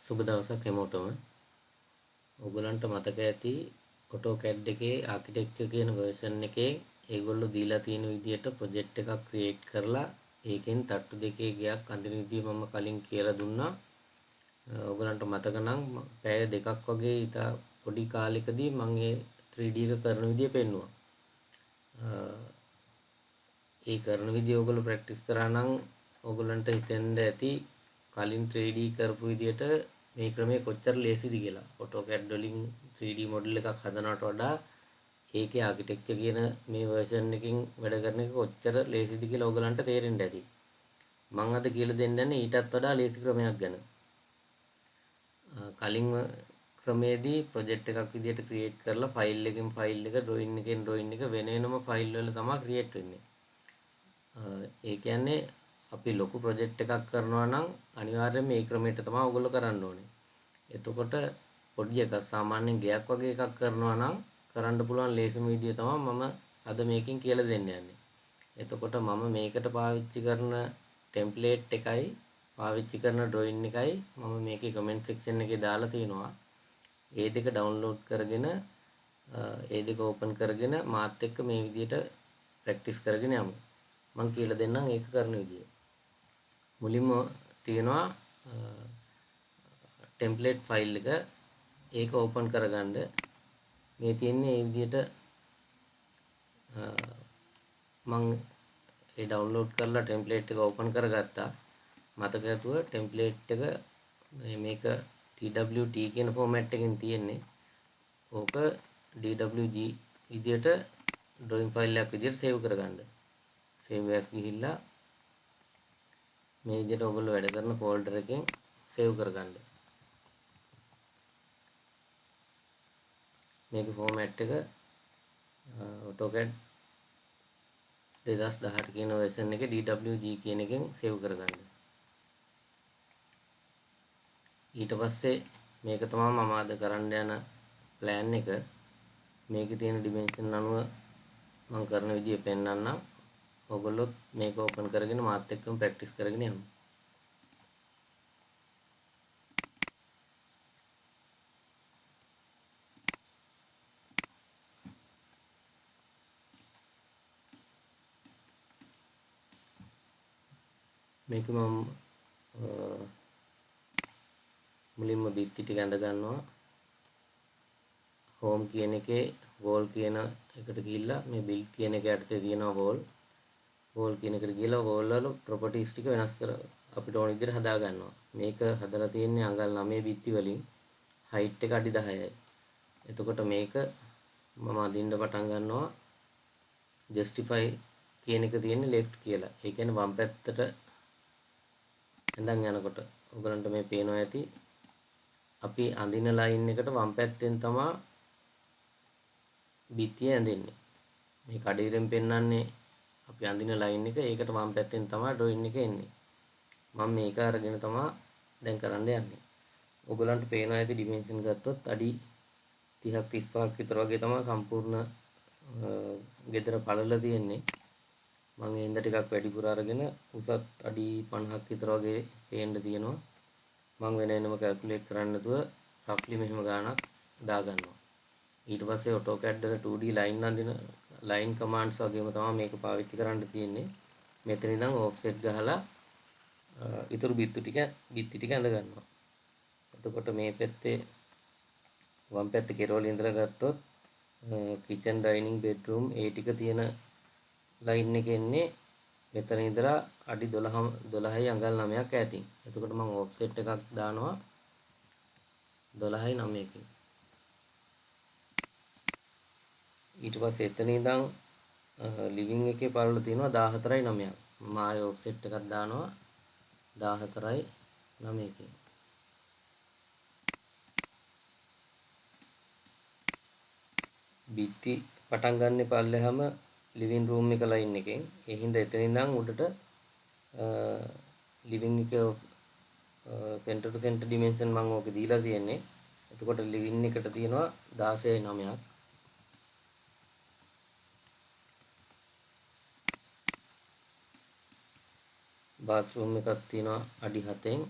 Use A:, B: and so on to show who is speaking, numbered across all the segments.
A: සුබ දවසක් හැමෝටම. ඔයගලන්ට මතක ඇති AutoCAD එකේ ආකිටෙක්චර් කියන version එකේ ඒගොල්ලෝ දීලා තියෙන විදිහට ප්‍රොජෙක්ට් එකක් ක්‍රියේට් කරලා ඒකෙන් තට්ටු දෙකේ ගයක් අඳින විදිය මම කලින් කියලා දුන්නා. ඔයගලන්ට මතක නම් පැය දෙකක් වගේ ඉතා පොඩි කාලෙකදී මම ඒ 3D එක කරන විදිය පෙන්නුවා. ඒ කරන විදිය ඔයගොල්ලෝ ප්‍රැක්ටිස් කරා නම් ඔයගලන්ට හිතෙන්න ඇති කලින් 3D කරපු විදියට මේ ක්‍රමය කොච්චර ලේසිද කියලා. AutoCAD වලින් 3D මොඩල් එකක් හදනවට වඩා ඒකේ ආකිටෙක්චර් කියන මේ version එකකින් වැඩ කරන එක කොච්චර ලේසිද කියලා ඔයගලන්ට තේරෙන්න ඇති. මම අද කියලා දෙන්නන්නේ ඊටත් වඩා ලේසි ක්‍රමයක් ගැන. කලින් ක්‍රමේදී ප්‍රොජෙක්ට් එකක් විදියට ක්‍රියේට් කරලා ෆයිල් එකෙන් ෆයිල් එක ඩ්‍රොයින් එකෙන් ඩ්‍රොයින් එක වෙන වෙනම ෆයිල් වල තමයි ක්‍රියේට් වෙන්නේ. ඒ කියන්නේ අපි ලොකු ප්‍රොජෙක්ට් එකක් කරනවා නම් අනිවාර්යයෙන් මේ ක්‍රමයට තමයි ඔයගොල්ලෝ කරන්න ඕනේ. එතකොට පොඩි එකක් සාමාන්‍යයෙන් ගයක් වගේ එකක් කරනවා නම් කරන්න පුළුවන් ලේසිම විදිය තමයි මම අද මේකෙන් කියලා දෙන්න යන්නේ. එතකොට මම මේකට පාවිච්චි කරන ටෙම්ප්ලේට් එකයි පාවිච්චි කරන ඩ්‍රොයින් එකයි මම මේකේ කමෙන්ට් සෙක්ෂන් එකේ දාලා තියෙනවා. ඒ දෙක ඩවුන්ලෝඩ් කරගෙන ඒ දෙක ඕපන් කරගෙන මාත් එක්ක මේ විදියට ප්‍රැක්ටිස් කරගෙන යමු. මම කියලා දෙන්නම් ඒක කරන විදිය. මුලින්ම තියෙනවා ටෙම්ප්ලේට් ෆයිල් එක. ඒක ඕපන් කරගන්න මේ තියෙන්නේ මේ විදියට මම ඒ ඩවුන්ලෝඩ් කරලා ටෙම්ප්ලේට් එක ඕපන් කරගත්තා. මතක ඇතුව ටෙම්ප්ලේට් එක මේක DWT කියන ෆෝමැට් එකකින් තියෙන්නේ. ඕක DWG විදියට ඩ්‍රොයින් ෆයිල් එකක් විදියට සේව් කරගන්න. සේව් as ගිහිල්ලා මේ විදිහට ඔයගොල්ලෝ වැඩ කරන ෆෝල්ඩර් එකෙන් සේව් කරගන්න. මේකේ ෆෝමැට් එක AutoCAD 2018 කියන version එකේ DWG කියන එකෙන් සේව් කරගන්න. ඊට පස්සේ මේක තමයි මම අද කරන්න යන plan එක. මේකේ තියෙන dimension අනුව මම කරන විදිය පෙන්වන්නම්. ඔයගොල්ලොත් මේක ඕපන් කරගෙන මාත් එක්කම ප්‍රැක්ටිස් කරගෙන යමු. මේක මම මුලින්ම බිත්ති ටික ඇඳ ගන්නවා. home කියන එකේ wall කියන එකට ගිහිල්ලා මේ build කියන එක යටතේ තියෙනවා wall කියන එකට ගිහිල්ලා wall වල properties ටික වෙනස් කර අපිට ඕන විදිහට හදා ගන්නවා. මේක හදලා තියෙන්නේ අඟල් 9 බිත්ති වලින් height එක අඩි 10යි. එතකොට මේක මම අදින්න පටන් ගන්නවා justify කියන එක තියෙන්නේ left කියලා. ඒ කියන්නේ වම් පැත්තට ඇඳන් යනකොට ඔයගලන්ට මේ පේනවා ඇති අපි අඳින ලයින් එකට වම් පැත්තෙන් තමයි බිත්තිය ඇඳෙන්නේ. මේ කඩේරෙන් පෙන්වන්නේ අපි අඳින ලයින් එක. ඒකට වම් පැත්තෙන් තමයි ඩ්‍රොයින් එක එන්නේ. මම මේක අරගෙන තමයි දැන් කරන්න යන්නේ. ඔයගලන්ට පේනවා ඇති ඩිමෙන්ෂන් ගත්තොත් අඩි 30ක් 35ක් විතර වගේ තමයි සම්පූර්ණ ගෙදර පළල තියෙන්නේ. මම එඳ ටිකක් වැඩිපුර අරගෙන උසත් අඩි 50ක් විතර වගේ පේන්න තියෙනවා. මම වෙන වෙනම කැල්කියුලේට් කරන්න නැතුව රෆ්ලි මෙහෙම ගාණක් දා ගන්නවා. ඊට පස්සේ AutoCAD වල 2D line අඳින line commands වගේම තමයි මේක පාවිච්චි කරන්න තියෙන්නේ. මෙතන ඉඳන් offset ගහලා ඊතුරු බිත්ති ටික ඇඳ ගන්නවා. එතකොට මේ පැත්තේ වම් පැත්තේ කෙරවල ඉඳලා ගත්තොත් kitchen dining bedroom ඒ ටික තියෙන line එක එන්නේ මෙතන ඉඳලා අඩි 12යි අඟල් 9ක් ඈතින්. එතකොට මම offset එකක් දානවා 12යි 9කින්. ඊට පස්සේ එතන ඉඳන් living එකේ පළල තියෙනවා 14යි 9ක්. මම ආයෙ offset එකක් දානවා 14යි 9කින්. බිත්ති පටන් ගන්න පල්ලෙහාම living room එක line එකෙන්. ඒ හින්දා එතන ඉඳන් උඩට living එක center to center dimension මම ඕකේ දීලා තියෙන්නේ. එතකොට living එකට තියෙනවා 16යි 9ක්. bathroom එකක් තියෙනවා අඩි 7න්.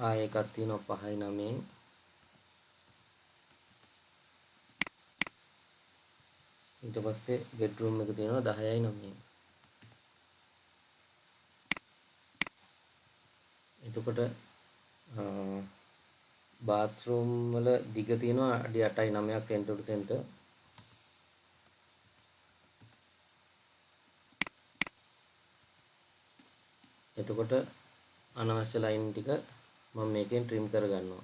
A: ආයෙ එකක් තියෙනවා 5යි 9යි. ඊට පස්සේ බෙඩ්රූම් එක තියෙනවා 10යි 9යි. එතකොට බාත්රූම් වල දිග තියෙනවා අඩි 8යි 9ක් සෙන්ටර් ටු සෙන්ටර්. එතකොට අනවශ්‍ය ලයින් ටික මම මේකෙන් ට්‍රිම් කරගන්නවා.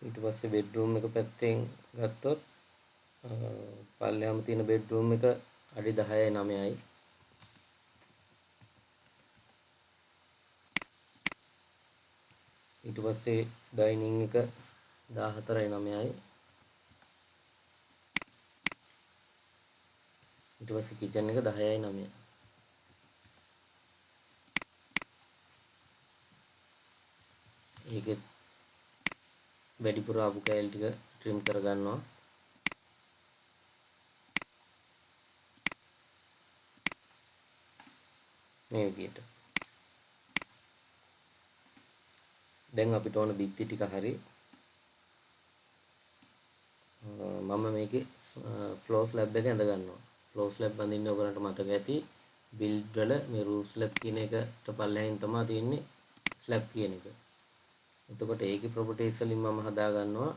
A: ඊට පස්සේ බෙඩ්රූම් එක පැත්තෙන් ගත්තොත් පල්ලෙහාම තියෙන බෙඩ්රූම් එක අඩි 10යි 9යි. ඊට පස්සේ ඩයිනින් එක 14යි 9යි. ඊට පස්සේ කිචන් එක 10යි 9යි. ඒකෙත් වැඩිපුර ආපු කෑලි ටික ට්‍රිම් කරගන්නවා. මේ විදිහට. දැන් අපිට ඕන බිත්ති ටික හරි. මම මේකේ ෆ්ලෝ ස්ලැබ් එක ඇඳ ගන්නවා. ෆ්ලෝ ස්ලැබ් බඳින්න ඔයගලන්ට මතක ඇති බිල්ඩ් වල මේ රූෆ් ස්ලැබ් කියන එකට පල්ලෙහින් තමයි තියෙන්නේ ස්ලැබ් කියන එක. එතකොට ඒකේ ප්‍රොපර්ටිස් වලින් මම හදා ගන්නවා.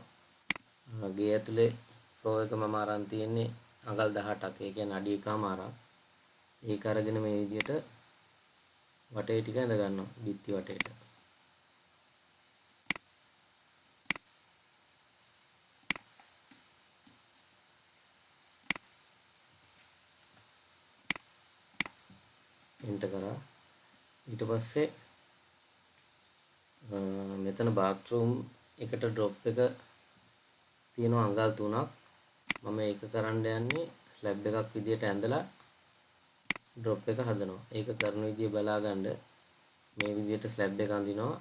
A: ගේ ඇතුලේ ෆ්ලෝ එක මම අරන් තියෙන්නේ අඟල් 18ක්. ඒ කියන්නේ අඩි 1මාරක්. ඒක අරගෙන මේ විදිහට වටේ ටික ඇඳ ගන්නවා බිත්ති වටේට. එන්ටර් කරා. ඊට පස්සේ මෙතන බාත්රූම් එකට ඩ්‍රොප් එක තියෙනවා අඟල් 3ක්. මම ඒක කරන්න යන්නේ ස්ලැබ් එකක් විදියට ඇඳලා ඩ්‍රොප් එක හදනවා. ඒක කරන විදිය බලා ගන්න. මේ විදියට ස්ලැබ් එක අඳිනවා.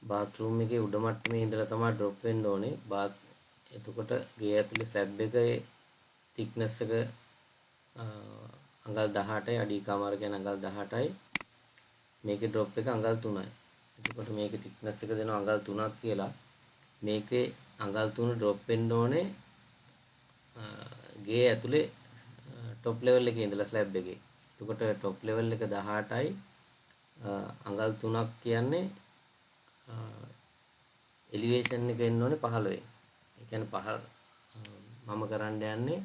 A: බාත්රූම් එකේ උඩ මට්ටමේ ඉඳලා තමයි ඩ්‍රොප් වෙන්න ඕනේ. එතකොට ගේ ඇතුලේ ස්ලැබ් එකේ thickness එක අඟල් 18යි අඩි 1මාර කියන අඟල් 18යි. මේකේ ඩ්‍රොප් එක අඟල් 3යි. එතකොට මේකේ thickness එක දෙනවා අඟල් 3ක් කියලා. මේකේ අඟල් 3 ඩ්‍රොප් වෙන්න ඕනේ ගේ ඇතුලේ টොප් ලෙවල් එකේ ඉඳලා ස්ලැබ් එකේ. එතකොට টොප් ලෙවල් එක 18යි අඟල් 3ක් කියන්නේ එලිවේෂන් එක එන්න ඕනේ 15. ඒ කියන්නේ මම කරන්න යන්නේ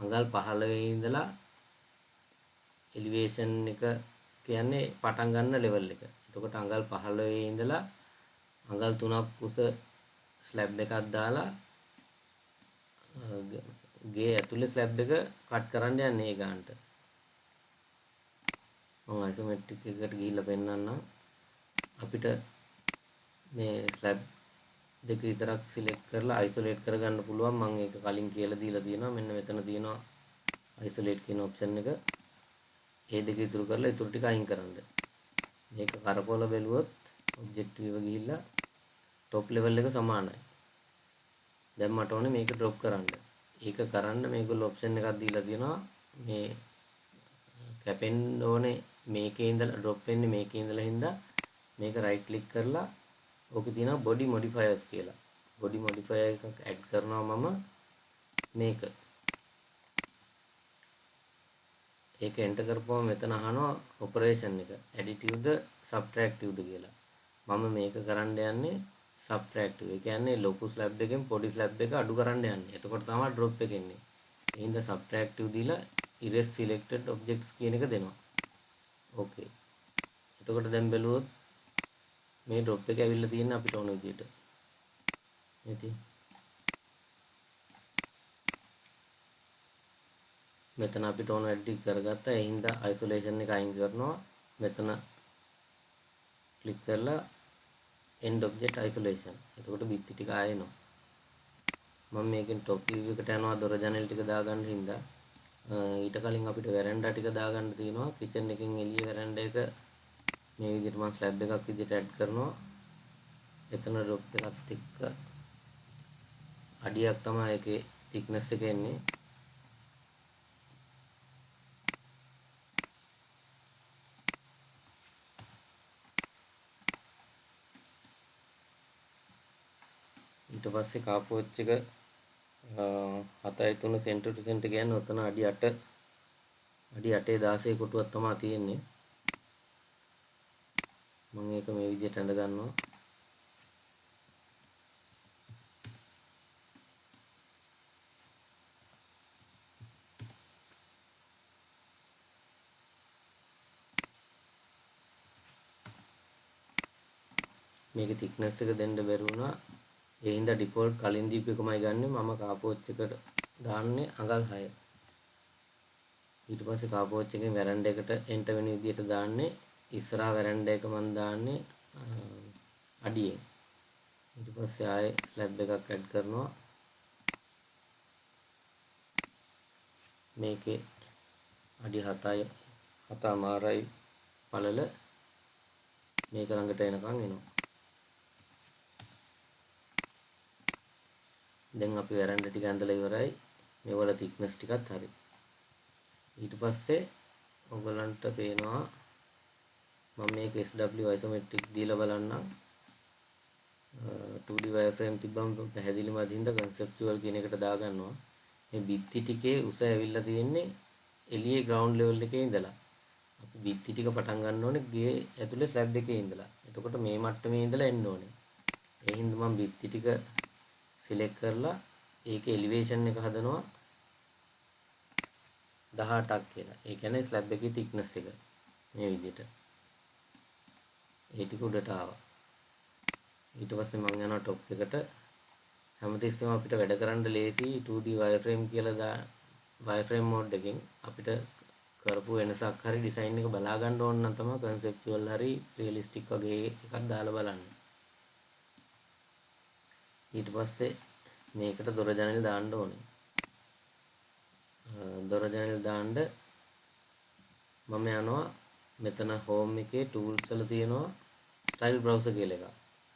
A: අඟල් 15 ඉඳලා එලිවේෂන් එක කියන්නේ පටන් ගන්න ලෙවල් එක. එතකොට අඟල් 15 ඉඳලා අඟල් 3ක් උස ස්ලැබ් එකක් දාලා ගේ ඇතුලේ ස්ලැබ් එක කට් කරන්න යන්නේ ඒ ගානට. මම අයිසෝමෙට්‍රික් එකකට ගිහිල්ලා පෙන්නන්නම්. අපිට මේ ස්ලැබ් දෙක විතරක් සිලෙක්ට් කරලා අයිසොලේට් කරගන්න පුළුවන්. මම ඒක කලින් කියලා දීලා තියෙනවා. මෙන්න මෙතන තියෙනවා අයිසොලේට් කියන ඔප්ෂන් එක. ඒ දෙක ඉතුරු කරලා ඉතුරු ටික අයින් කරන්න. මේක කරකවල බැලුවොත් ඔබ්ජෙක්ටිව් එක ගිහිල්ලා টොප් ලෙවල් එක සමානයි. දැන් මට ඕනේ මේක ඩ්‍රොප් කරන්න. ඒක කරන්න මේගොල්ලෝ ඔප්ෂන් එකක් දීලා තියෙනවා. මේ කැපෙන්න ඕනේ මේකේ ඉඳලා ඩ්‍රොප් වෙන්නේ මේකේ ඉඳලා හින්දා මේක රයිට් ක්ලික් කරලා ඕකේ තියෙනවා බොඩි මොඩිෆයර්ස් කියලා. බොඩි මොඩිෆයර් එකක් ඇඩ් කරනවා මම මේක. ඒක එන්ටර් කරපුවම මෙතන අහනවා ඔපරේෂන් එක ඇඩිටිව්ද සබ්ට්‍රැක්ටිව්ද කියලා. මම මේක කරන්න යන්නේ සබ්ට්‍රැක්ටිව්. ඒ කියන්නේ ලොකු ස්ලැබ් එකෙන් පොඩි ස්ලැබ් එක අඩු කරන්න යන්නේ. එතකොට තමයි ඩ්‍රොප් එක එන්නේ. ඒ හින්දා සබ්ට්‍රැක්ටිව් දීලා erase selected objects කියන එක දෙනවා. ඕකේ. එතකොට දැන් බැලුවොත් මේ ඩ්‍රොප් එක ඇවිල්ලා තියෙන අපිට ඕන විදිහට. ඉතින් මෙතන අපිට ඕන වැඩ ටික කරගත්තා. ඒ හින්දා isolation එක අයින් කරනවා. මෙතන ක්ලික් කරලා end object isolation. එතකොට බිත්ති ටික ආයෙනවා. මම මේකෙන් top view එකට යනවා දොර ජනෙල් ටික දාගන්න හින්දා ඊට කලින් අපිට වැරෙන්ඩා ටික දාගන්න තියෙනවා. කිචන් එකෙන් එළිය වැරෙන්ඩා එක මේ විදිහට මම ස්ලැබ් එකක් විදිහට ඇඩ් කරනවා. එතන ඩ්‍රොප් එකත් එක්ක අඩියක් තමයි ඒකේ thickness එක එන්නේ. ඊට පස්සේ කාපෝච් එක 7.3 සෙන්ටර් ටු සෙන්ටර් කියන්නේ ඔතන අඩි 8 අඩි 8 16 කොටුවක් තමයි තියෙන්නේ. මම ඒක මේ විදිහට ඇඳ ගන්නවා. මේකේ thickness එක දෙන්න බැරි වුණා. ඒ හින්දා default කලින් දීපු එකමයි ගන්නෙ. මම කාපෝච් එකට දාන්නේ අඟල් 6. ඊට පස්සේ කාපෝච් එකෙන් වැරන්ඩ එකට එන්ටර් වෙන විදිහට දාන්නේ. ඉස්සරහා වැරන්ඩ එක මම දාන්නේ අඩියෙන්. ඊට පස්සේ ආයේ ස්ලැබ් එකක් ඇඩ් කරනවා. මේකේ අඩි 7යි 7මාරයි පළල මේක ළඟට එනකන් එනවා. දැන් අපි වැරන්ඩ ටික ඇඳලා ඉවරයි. මේවල thickness ටිකත් හරි. ඊට පස්සේ ඔයගලන්ට පේනවා මම මේක SW isometric දීලා බලන්නම්. 2D wireframe තිබ්බම පැහැදිලිම අදින්ද conceptual කියන එකට දාගන්නවා. මේ බිත්ති ටිකේ උස ඇවිල්ලා තියෙන්නේ එළියේ ground level එකේ ඉඳලා. අපි බිත්ති ටික පටන් ගන්න ඕනේ ගේ ඇතුලේ ස්ලැබ් එකේ ඉඳලා. එතකොට මේ මට්ටමේ ඉඳලා එන්න ඕනේ. ඒ හින්දා මම බිත්ති ටික සිලෙක්ට් කරලා ඒකේ එලිවේෂන් එක හදනවා 18ක් කියලා. ඒ කියන්නේ ස්ලැබ් එකේ thickness එක මේ විදිහට. ඒ ටික උඩට ආවා. ඊට පස්සේ මම යනවා টොප් එකට. හැමතිස්සෙම අපිට වැඩ කරන්න ලේසි 2D wireframe කියලා wireframe mode එකෙන් අපිට කරපු වෙනසක් හරි ඩිසයින් එක බලා ගන්න ඕන නම් තමයි conceptual හරි realistic වගේ එකක් දාලා බලන්න. ඊට පස්සේ මේකට දොර ජනෙල් දාන්න ඕනේ. දොර ජනෙල් දාන්න මම යනවා මෙතන home එකේ tools වල තියෙනවා style browser කියලා එකක්.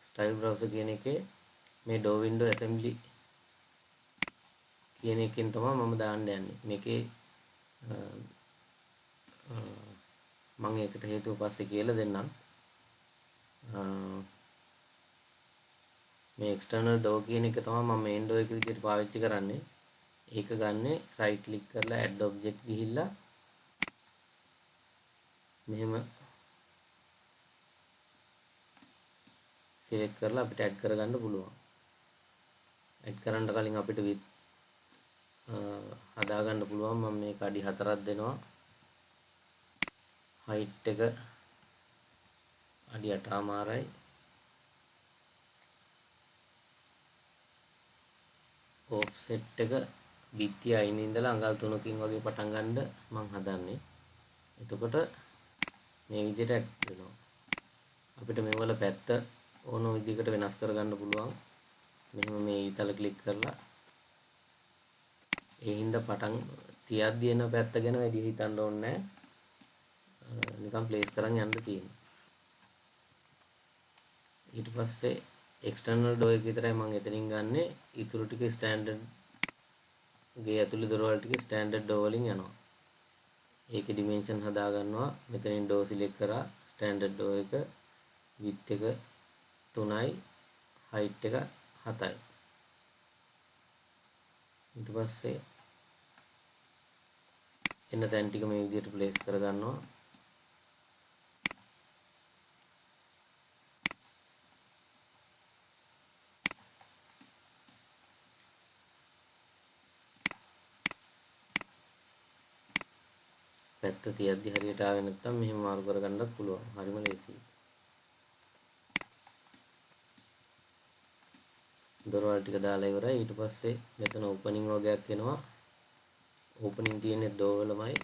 A: style browser කියන එකේ මේ door window assembly කියන එකෙන් තමයි මම දාන්න යන්නේ. මේකේ මම ඒකට හේතුව පස්සේ කියලා දෙන්නම්. මේ external door කියන එක තමයි මම main door එක විදිහට පාවිච්චි කරන්නේ. ඒක ගන්නෙ right click කරලා add object ගිහිල්ලා මෙහෙම select කරලා අපිට add කරගන්න පුළුවන්. add කරන්න කලින් අපිට width හදාගන්න පුළුවන්. මම මේක අඩි 4ක් දෙනවා. height එක අඩි 8මාරයි. offset එක බිත්තිය අයින ඉඳලා අඟල් 3කින් වගේ පටන් ගන්න මම හදන්නේ. එතකොට මේ විදිහට ඇඩ් වෙනවා. අපිට මේවල පැත්ත ඕන විදිහකට වෙනස් කරගන්න පුළුවන්. මෙහෙම මේ ඊතල ක්ලික් කරලා ඒ හින්දා පටන් තියද්දී එන පැත්ත ගැන වැඩි හිතන්න ඕනේ නැහැ. නිකන් ප්ලේස් කරන් යන්න තියෙනවා. ඊට පස්සේ external door එක විතරයි මම එතනින් ගන්නෙ. ඊටු ටික standard ගේ ඇතුළේ දොරවල් ටික standard door වලින් යනවා. ඒකේ dimension හදා ගන්නවා. මෙතනින් door select කරා standard door එක width එක 3යි height එක 7යි. ඊට පස්සේ එන තැන් ටික මේ විදිහට ප්ලේස් කර ගන්නවා. පැත්ත තියද්දි හරියට ආවේ නැත්නම් මෙහෙම මාරු කරගන්නත් පුළුවන්. හරිම ලේසියි. දොරවල් ටික දාලා ඉවරයි. ඊට පස්සේ මෙතන ඕපනින් වගේක් එනවා. ඕපනින් තියෙන්නේ ඩෝර් වලමයි.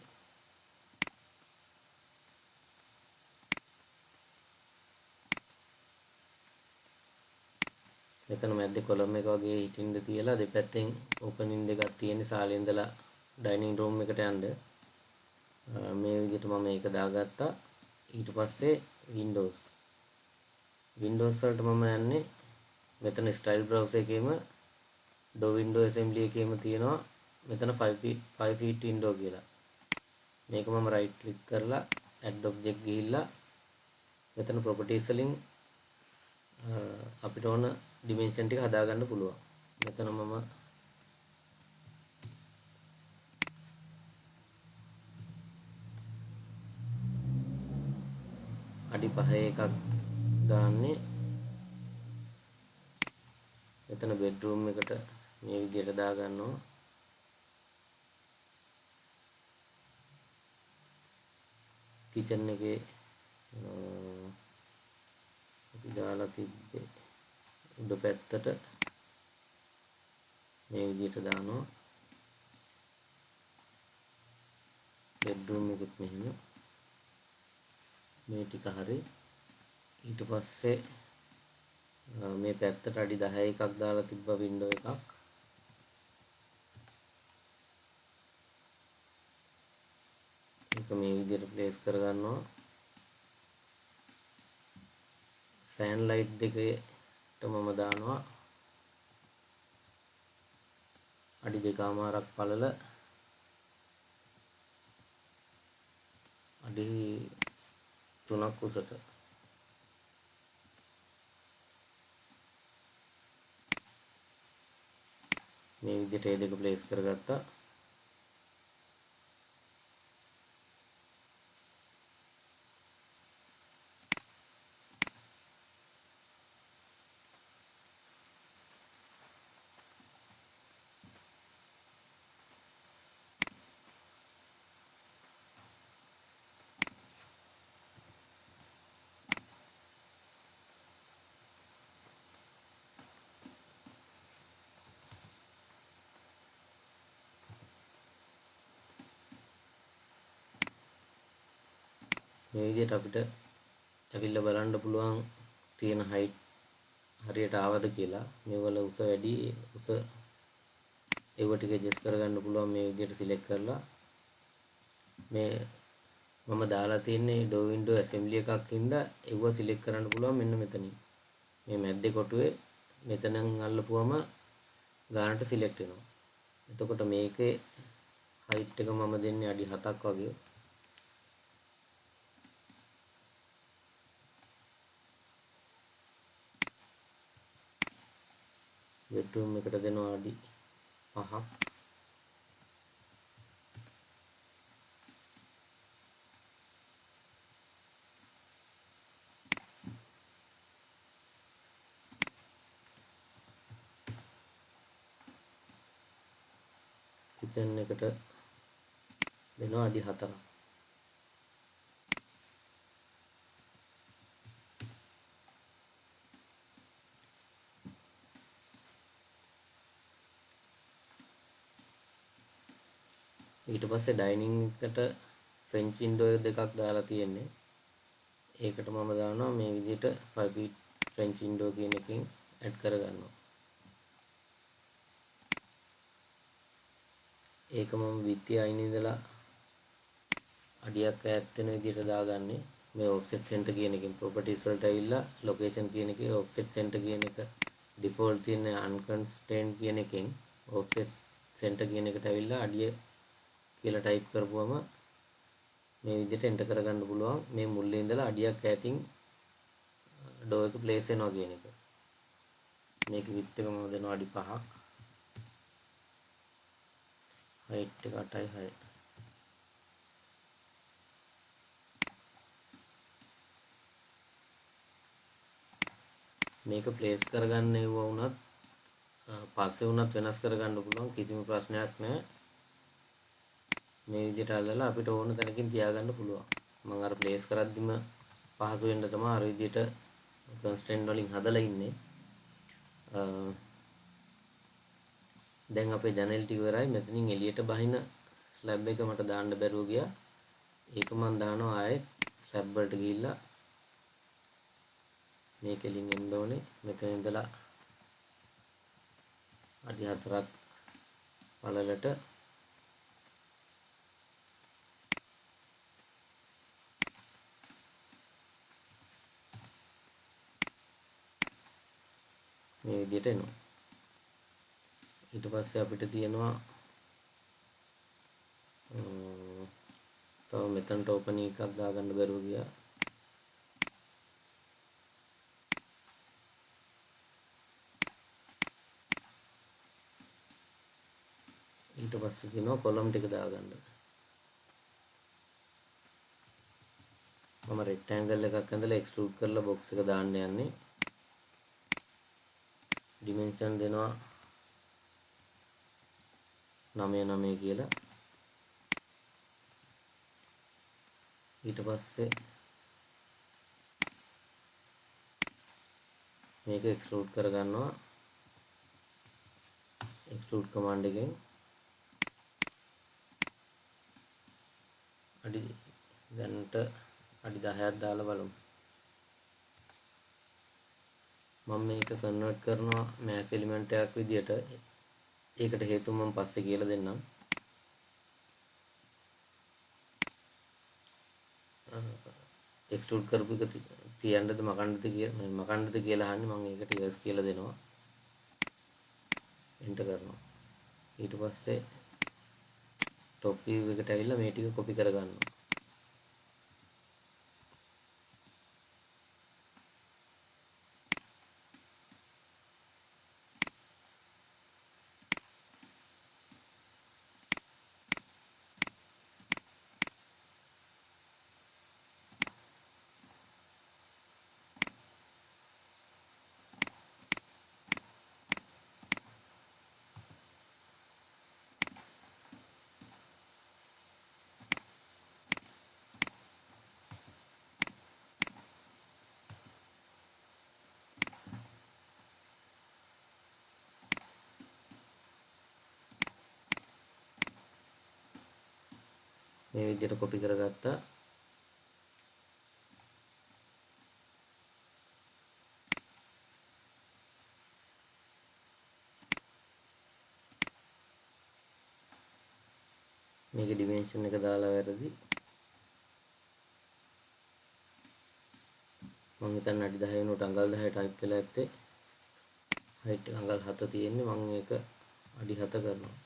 A: මෙතන මැද්දේ කොලම් එක වගේ හිටින්න තියලා දෙපැත්තෙන් ඕපනින් දෙකක් තියෙන සාලේ ඉඳලා ඩයිනින් රූම් එකට යන්න මේ විදිහට මම ඒක දාගත්තා. ඊට පස්සේ Windows වලට මම යන්නේ මෙතන ස්ටයිල් බ්‍රවුසර් එකේම ඩෝ වින්ඩෝ ඇසෙම්බලි එකේම තියෙනවා මෙතන 5 feet window කියලා. මේක මම right click කරලා add object ගිහිල්ලා මෙතන properties වලින් අපිට ඕන dimension ටික හදාගන්න පුළුවන්. මෙතන මම අඩි 5 එකක් දාන්නේ. මෙතන bedroom එකට මේ විදිහට දාගන්නවා. kitchen එකේ අපි දාලා තිබ්බේ උඩ පැත්තට මේ විදිහට දානවා. bedroom එකෙත් මෙහෙම මේ ටික හරි. ඊට පස්සේ මේ පැත්තට අඩි 10 එකක් දාලා තිබ්බා window එකක්. ඒක මේ විදිහට ප්ලේස් කරගන්නවා. fan light දෙකට මම දානවා අඩි 2.5ක් පළල අඩි 3ක් උසට. මේ විදිහට ඒ දෙක ප්ලේස් කරගත්තා. මේ විදිහට අපිට ඇවිල්ලා බලන්න පුළුවන් තියෙන height හරියට ආවද කියලා. මේවල උස වැඩි උස ඒව ටික adjust කරගන්න පුළුවන් මේ විදිහට select කරලා. මේ මම දාලා තියෙන්නේ door window assembly එකක් හින්දා ඒව select කරන්න පුළුවන් මෙන්න මෙතනින්. මේ මැද්දේ කොටුවේ මෙතනින් අල්ලපුවම ගානට select වෙනවා. එතකොට මේකේ height එක මම දෙන්නේ අඩි 7ක් වගේ. bedroom එකට දෙනවා අඩි 5ක්. kitchen එකට දෙනවා අඩි 4ක්. ඊට පස්සේ ඩයිනින් එකට ෆ්‍රෙන්ච් වින්ඩෝ දෙකක් දාලා තියෙන්නේ. ඒකට මම දානවා මේ විදිහට 5 feet ෆ්‍රෙන්ච් වින්ඩෝ කියන එකෙන් ඇඩ් කරගන්නවා. ඒක මම විත්ති අයින ඉඳලා අඩියක් ඈත් වෙන විදිහට දාගන්නේ. මේ offset center කියන එකෙන් properties වලට ඇවිල්ලා location කියන එකේ offset center කියන එක default තියෙන unconstrained කියන එකෙන් offset center කියන එකට ඇවිල්ලා අඩිය කියලා ටයිප් කරපුවම මේ විදිහට එන්ටර් කරගන්න පුළුවන්. මේ මුල්ලේ ඉඳලා අඩියක් ඈතින් ඩෝ එක ප්ලේස් වෙනවා කියන එක. මේක width එක මම දෙනවා අඩි 5ක්. height එක 8.6. මේක ප්ලේස් කරගන්න ඒව වුණත් පස්සේ වුණත් වෙනස් කරගන්න පුළුවන්. කිසිම ප්‍රශ්නයක් නැහැ. මේ විදිහට අල්ලලා අපිට ඕන තැනකින් තියාගන්න පුළුවන්. මම අර ප්ලේස් කරද්දිම පහසු වෙන්න තමයි අර විදිහට constraint වලින් හදලා ඉන්නේ. දැන් අපේ ජනෙල් ටික ඉවරයි. මෙතනින් එළියට බහින ස්ලැබ් එක මට දාන්න බැරුව ගියා. ඒක මම දානවා ආයෙත් ස්ලැබ් වලට ගිහිල්ලා මේකෙලින් එන්න ඕනේ. මෙතන ඉඳලා අඩි 4ක් පළලට මේ විදිහට එනවා. ඊට පස්සේ අපිට තියෙනවා තව මෙතනට ඕපනින් එකක් දාගන්න බැරුව ගියා. ඊට පස්සේ තියෙනවා කොලම් ටික දාගන්න. මම රෙක්ටැන්ගල් එකක් ඇඳලා එක්ස්ට්‍රූඩ් කරලා බොක්ස් එක දාන්න යන්නේ. ඩිමෙන්ෂන් දෙනවා 9 කියලා. ඊට පස්සේ මේක එක්ස්ට්‍රූඩ් කරගන්නවා. එක්ස්ට්‍රූඩ් කමාන්ඩ් එකෙන් දැනට අඩි 10ක් දාලා බලමු. මම මේක කන්වර්ට් කරනවා මෑස් එලිමන්ට් එකක් විදියට. ඒකට හේතුව මම පස්සේ කියලා දෙන්නම්. එක්ස්ට්‍රූඩ් කරපු එක තියන්නද මකන්නද කියලා අහන්නේ. මම ඒකට යස් කියලා දෙනවා. එන්ටර් කරනවා. ඊට පස්සේ টොප් view එකට ඇවිල්ලා මේ ටික කොපි කරගන්නවා. මේ විදිහට කොපි කරගත්තා. මේකේ ඩිමෙන්ෂන් එක දාලා වැරදි. මම හිතන්නේ අඩි 10 වෙනුවට අඟල් 10 ටයිප් වෙලා ඇත්තේ. height එක අඟල් 7 තියෙන්නේ. මම ඒක අඩි 7 කරනවා.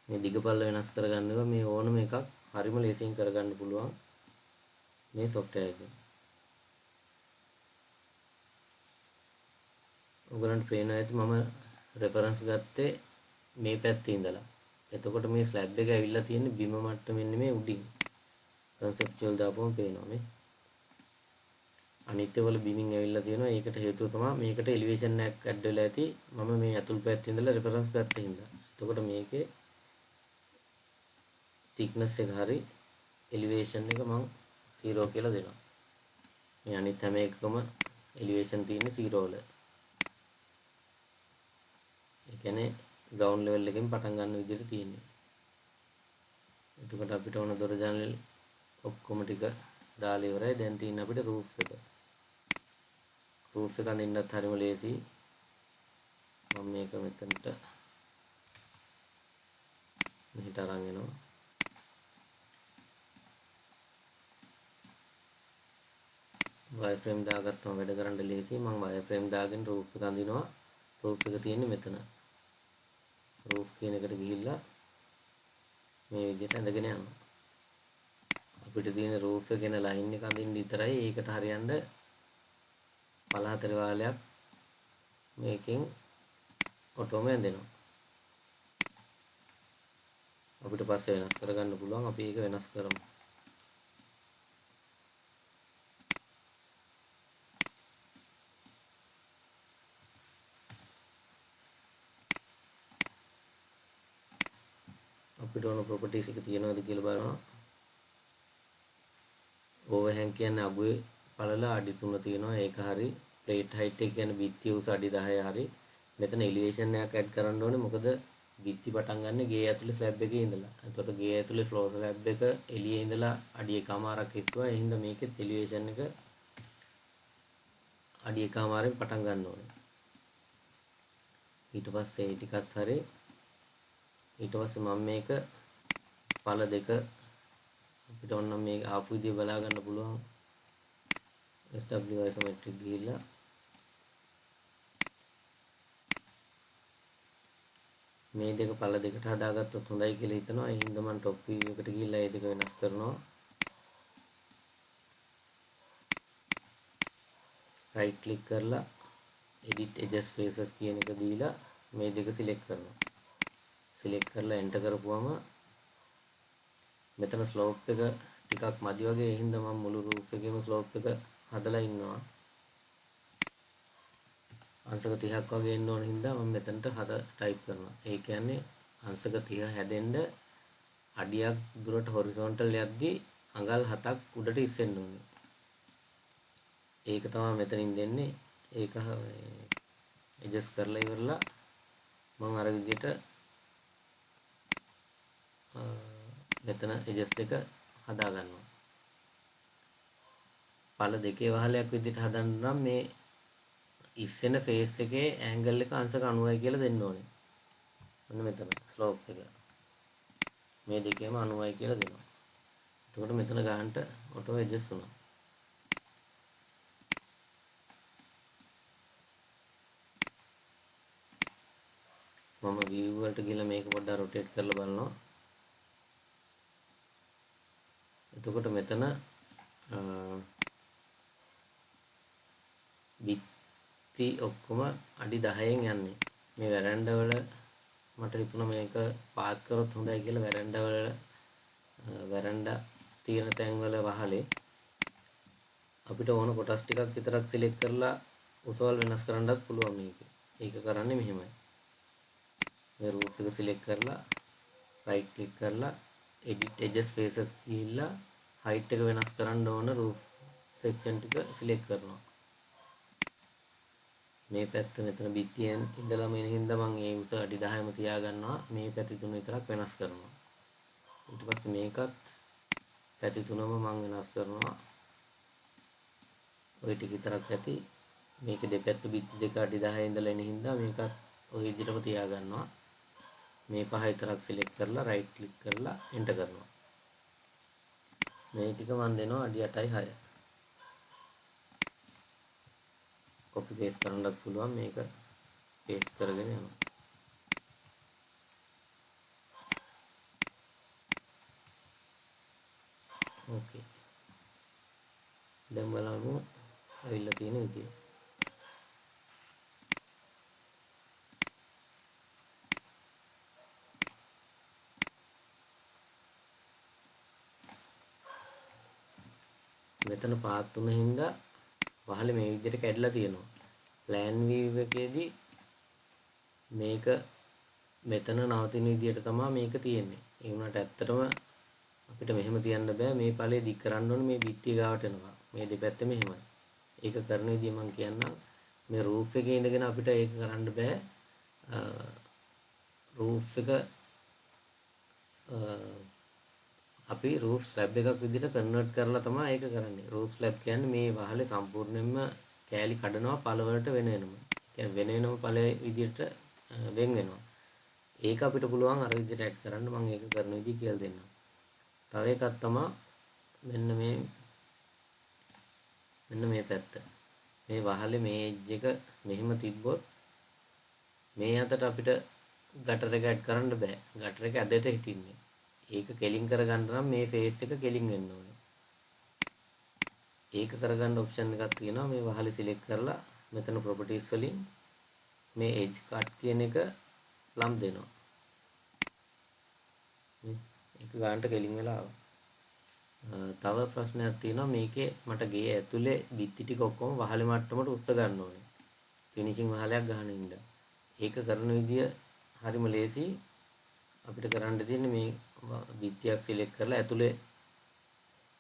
A: මේ දිගපල්ල වෙනස් කරගන්න එක මේ ඕනම එකක් හරිම ලේසියෙන් කරගන්න පුළුවන් මේ software එකෙන්. ඔයගලන්ට පේනවා ඇති මම රෙෆරන්ස් ගත්තේ මේ පැත්තේ ඉඳලා. එතකොට මේ ස්ලැබ් එක ඇවිල්ලා තියෙන්නේ බිම මට්ටමින් නෙමෙයි උඩින්. conceptual දාපුවම පේනවා මේ. අනිත් ඒවල බිමින් ඇවිල්ලා තියෙනවා. ඒකට හේතුව තමයි මේකට එලිවේෂන් එකක් ඇඩ් වෙලා ඇති. මම මේ අතුල් පැත්තේ ඉඳලා රෙෆරන්ස් ගත්ත හින්දා. එතකොට මේකේ thickness එක හරි elevation එක මම 0 කියලා දෙනවා. මේ අනිත් හැම එකකම elevation තියෙන්නේ 0 වල. ඒ කියන්නේ ground level එකෙන් පටන් ගන්න විදිහට තියෙන්නේ. එතකොට අපිට ඕන දොර ජනල් ඔක්කොම ටික දාලා ඉවරයි. දැන් තියෙන්නේ අපිට roof එක. roof එක අඳින්නත් හරිම ලේසි. මම මේක මෙතනට මෙහෙට අරන් එනවා. wireframe දාගත්තම වැඩ කරන්න ලේසි. මම wireframe දාගෙන roof එක අඳිනවා. roof එක තියෙන්නේ මෙතන. roof කියන එකට ගිහිල්ලා මේ විදිහට ඇඳගෙන යනවා. අපිට තියෙන roof එක ගැන line එක අඳින්න විතරයි. ඒකට හරියන්න පළහතර වාලයක් මේකෙන් ඔටෝම ඇඳෙනවා. අපිට පස්සේ වෙනස් කරගන්න පුළුවන්. අපි ඒක වෙනස් කරමු. අපිට ඕන ප්‍රොපර්ටිස් එක තියෙනවද කියලා බලනවා. ඕවර්හෑන් කියන්නේ අගුවේ පළල අඩි 3 තියෙනවා. ඒක හරි. ප්ලේට් හයිට් එක කියන්නේ බිත්තිය උස අඩි 10 හරි. මෙතන එලිවේෂන් එකක් ඇඩ් කරන්න ඕනේ. මොකද බිත්ති පටන් ගන්න ගේ ඇතුලේ ස්ලැබ් එකේ ඉඳලා. එතකොට ගේ ඇතුලේ ෆ්ලෝර් ස්ලැබ් එක එළියේ ඉඳලා අඩි 1මාරක් ඉස්සුවා. ඒ හින්දා මේකෙත් එලිවේෂන් එක අඩි 1මාරෙන් පටන් ගන්න ඕනේ. ඊට පස්සේ ඒ ටිකත් හරි. ඊට පස්සේ මම මේක පළ දෙක අපිට ඕන නම් මේක ආපු විදිය බලා ගන්න පුළුවන්. SW isometric ගිහිල්ලා මේ දෙක පළ දෙකට හදාගත්තොත් හොඳයි කියලා හිතනවා. ඒ හින්දා මම top view එකට ගිහිල්ලා ඒ දෙක වෙනස් කරනවා. right click කරලා edit edges faces කියන එක දීලා මේ දෙක select කරනවා. select කරලා enter කරපුවම මෙතන slope එක ටිකක් මදි වගේ. ඒ හින්දා මම මුළු roof එකේම slope එක හදලා ඉන්නවා. අංශක 30ක් වගේ එන්න ඕන හින්දා මම මෙතනට type කරනවා. ඒ කියන්නේ අංශක 30 හැදෙන්න අඩියක් දුරට horizontal යද්දී අඟල් 7ක් උඩට ඉස්සෙන්න ඕනේ. ඒක තමයි මෙතනින් දෙන්නේ. ඒක adjust කරලා ඉවරලා මම අර විදිහට මෙතන adjust එක හදා ගන්නවා. පළ දෙකේ වහලයක් විදිහට හදන්න නම් මේ ඉස්සෙන ෆේස් එකේ ඇන්ගල් එක අංශක 90යි කියලා දෙන්න ඕනේ. මෙන්න මෙතන ස්ලෝප් එක. මේ දෙකේම 90යි කියලා දෙනවා. එතකොට මෙතන ගන්නට ඔටෝ ඇඩ්ජස්ට් වුණා. මම view වලට ගිහලා මේක පොඩ්ඩක් rotate කරලා බලනවා. එතකොට මෙතන බිත්ති ඔක්කොම අඩි 10න් යන්නේ. මේ වැරැන්ඩා වල මට හිතුණා මේක පාත් කරොත් හොඳයි කියලා. වැරැන්ඩා තියෙන තැන් වල වහලේ අපිට ඕන කොටස් ටිකක් විතරක් සිලෙක්ට් කරලා උසවල් වෙනස් කරන්නත් පුළුවන් මේක. ඒක කරන්නේ මෙහෙමයි. මේ roof එක සිලෙක්ට් කරලා right click කරලා edit edges faces ගිහිල්ලා height එක වෙනස් කරන්න ඕන roof section ටික සිලෙක්ට් කරනවා. මේ පැත්ත මෙතන බිත්තියෙන් ඉඳලා මේ හින්දා මම ඒ උස අඩි 10ම තියා ගන්නවා. මේ පැති තුන විතරක් වෙනස් කරනවා. ඊට පස්සේ මේකත් පැති තුනම මම වෙනස් කරනවා. ওই ටික විතරක් ඇති. මේක දෙපැත්ත බිත්ති දෙක අඩි 10 ඉඳලා එන හින්දා මේකත් ওই විදිහටම තියා ගන්නවා. මේ පහ විතරක් සිලෙක්ට් කරලා right click කරලා enter කරනවා. මේ ටික මම දෙනවා අඩි 8යි 6. copy paste කරන්නත් පුළුවන්. මේක paste කරගෙන යනවා. okay. දැන් බලමු ඇවිල්ලා තියෙන විදිය. මෙතන පාත් තුන හින්දා වහලේ මේ විදිහට කැඩලා තියෙනවා. plan view එකේදී මේක මෙතන නවතින විදිහට තමයි මේක තියෙන්නේ. ඒ වුණාට ඇත්තටම අපිට මෙහෙම තියන්න බෑ. මේ ඵලයේ දික් කරන්න ඕනේ මේ බිත්තිය ගාවට එනවා. මේ දෙපැත්තේ මෙහෙමයි. ඒක කරන විදිය මම කියන්නම්. මේ roof එකේ ඉඳගෙන අපිට ඒක කරන්න බෑ. roof එක අපි roof slab එකක් විදිහට කන්වර්ට් කරලා තමයි ඒක කරන්නේ. roof slab කියන්නේ මේ වහලේ සම්පූර්ණයෙන්ම කෑලි කඩනවා පළ වලට වෙන වෙනම. ඒ කියන්නේ වෙන වෙනම ඵලයේ විදිහට වෙන් වෙනවා. ඒක අපිට පුළුවන් අර විදිහට ඇඩ් කරන්න. මම ඒක කරන විදිහ කියලා දෙන්නම්. තව එකක් තමයි මෙන්න මේ පැත්ත. මේ වහලේ මේ එජ් එක මෙහෙම තිබ්බොත් මේ අතට අපිට ගටර් එක ඇඩ් කරන්න බෑ. ගටර් එක ඇදට හිටින්නේ. ඒක කෙලින් කරගන්න නම් මේ ෆේස් එක කෙලින් වෙන්න ඕනේ. ඒක කරගන්න ඔප්ෂන් එකක් තියෙනවා. මේ වහලේ සිලෙක්ට් කරලා මෙතන properties වලින් මේ edge cut කියන එක ලම් දෙනවා. ඒක ගන්නට කෙලින් වෙලා ආවා. තව ප්‍රශ්නයක් තියෙනවා. මේකේ මට ගේ ඇතුලේ බිත්ති ටික ඔක්කොම වහලේ මට්ටමට උස්ස ගන්න ඕනේ. ෆිනිෂින් වහලයක් ගන්න ඉඳලා. ඒක කරන විදිය හරිම ලේසි. අපිට කරන්න තියෙන්නේ මේ බිත්තියක් සිලෙක්ට් කරලා ඇතුලේ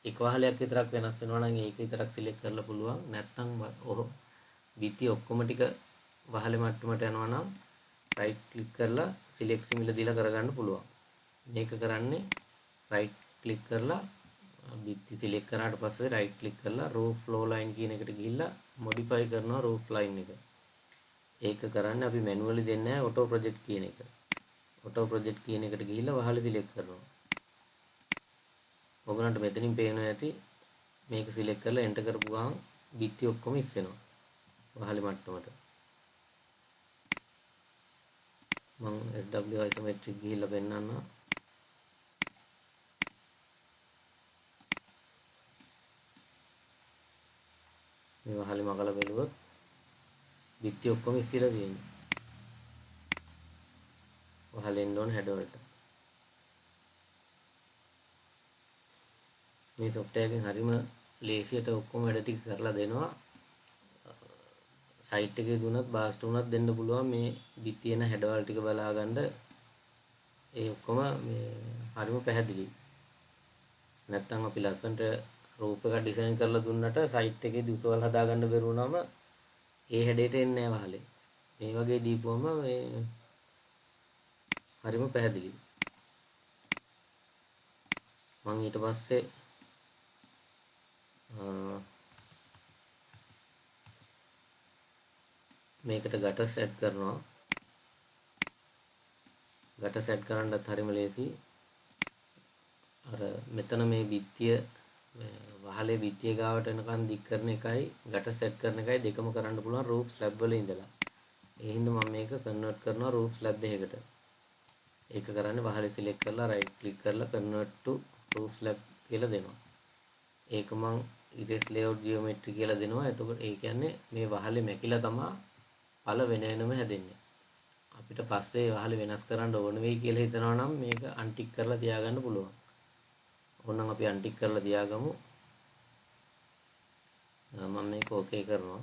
A: එක වහලයක් විතරක් වෙනස් වෙනවා නම් ඒක විතරක් සිලෙක්ට් කරලා පුළුවන්. නැත්නම් බිත්ති ඔක්කොම ටික වහලේ මට්ටමට යනවා නම් right click කරලා select සිමිල දීලා කරගන්න පුළුවන්. මේක කරන්නේ right click කරලා බිත්ති select කරාට පස්සේ right click කරලා roof flow line කියන එකට ගිහිල්ලා modify කරනවා roof line එක. ඒක කරන්නේ අපි manually දෙන්නේ නැහැ auto project කියන එක. auto project කියන එකට ගිහිල්ලා වහලේ select කරනවා. ඔයගලන්ට මෙතනින් පේනවා ඇති මේක select කරලා enter කරපුවාම බිත්ති ඔක්කොම ඉස්සෙනවා වහලේ මට්ටමට. මම SW isometric ගිහිල්ලා පෙන්නන්නම්. මේ වහලේ මකලා බැලුවොත් බිත්ති ඔක්කොම ඉස්සෙලා තියෙනවා. වහලෙන් ඕන හැඩ වලට. මේ software එකෙන් හරිම ලේසියට ඔක්කොම වැඩ ටික කරලා දෙනවා. සයිට් එකේ දුනත් බාස්ට් උනත් දෙන්න පුළුවන් මේ බිත්ති එන හැඩවල ටික බලා ගන්න. ඒ ඔක්කොම මේ හරිම පැහැදිලි. නැත්තම් අපි ලස්සන්ට රූප් එකක් ඩිසයින් කරලා දුන්නට සයිට් එකේ දුසවල් හදා ගන්න බැරුණාම ඒ හැඩයට එන්නේ නැහැ වහලේ. මේ වගේ දීපුවම මේ හරිම පැහැදිලි. මම ඊට පස්සේ මේකට ගටර්ස් ඇඩ් කරනවා. ගටර්ස් ඇඩ් කරන්නත් හරිම ලේසි. අර මෙතන මේ බිත්තිය වහලේ බිත්තිය ගාවට එනකන් දික් කරන එකයි ගටර්ස් ඇඩ් කරන එකයි දෙකම කරන්න පුළුවන් රූෆ් ස්ලැබ් වල ඉඳලා. ඒ හින්දා මම මේක කන්වර්ට් කරනවා රූෆ් ස්ලැබ් එකකට. ඒක කරන්නේ වහලේ සිලෙක්ට් කරලා රයිට් ක්ලික් කරලා කන්වර්ට් ටු රූෆ් ස්ලැබ් කියලා දෙනවා. ඒක මම ඉරේස් ලේඅවුට් ජියොමෙට්‍රි කියලා දෙනවා. එතකොට ඒ කියන්නේ මේ වහලේ මැකිලා තමයි පළ වෙන වෙනම හැදෙන්නේ. අපිට පස්සේ වහලේ වෙනස් කරන්න ඕන වෙයි කියලා හිතනවා නම් මේක අන්ටික් කරලා තියාගන්න පුළුවන්. ඕනනම් අපි අන්ටික් කරලා තියාගමු. මම මේක ඕකේ කරනවා.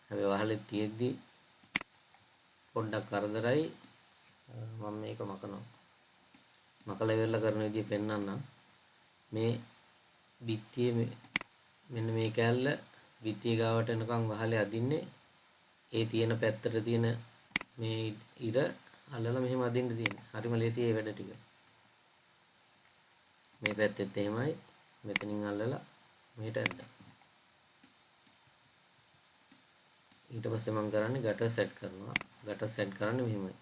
A: හැබැයි වහලේ තියෙද්දි පොඩ්ඩක් කරදරයි. මම මේක මකනවා. මකලා ඉවරලා කරන විදිය පෙන්නන්නම්. මේ බිත්තියේ මෙන්න මේ කැල්ල බිත්තිය ගාවට එනකන් වහලේ අදින්නේ ඒ තියෙන පැත්තට තියෙන මේ ඉර අල්ලලා මෙහෙම අදින්න තියෙන්නේ. හරිම ලේසි මේ වැඩ ටික. මේ පැත්තෙත් එහෙමයි. මෙතනින් අල්ලලා මෙහෙට ඇද්දා. ඊට පස්සේ මම කරන්නේ ගටර් සෙට් කරනවා. ගටර් සෙට් කරන්නේ මෙහෙමයි.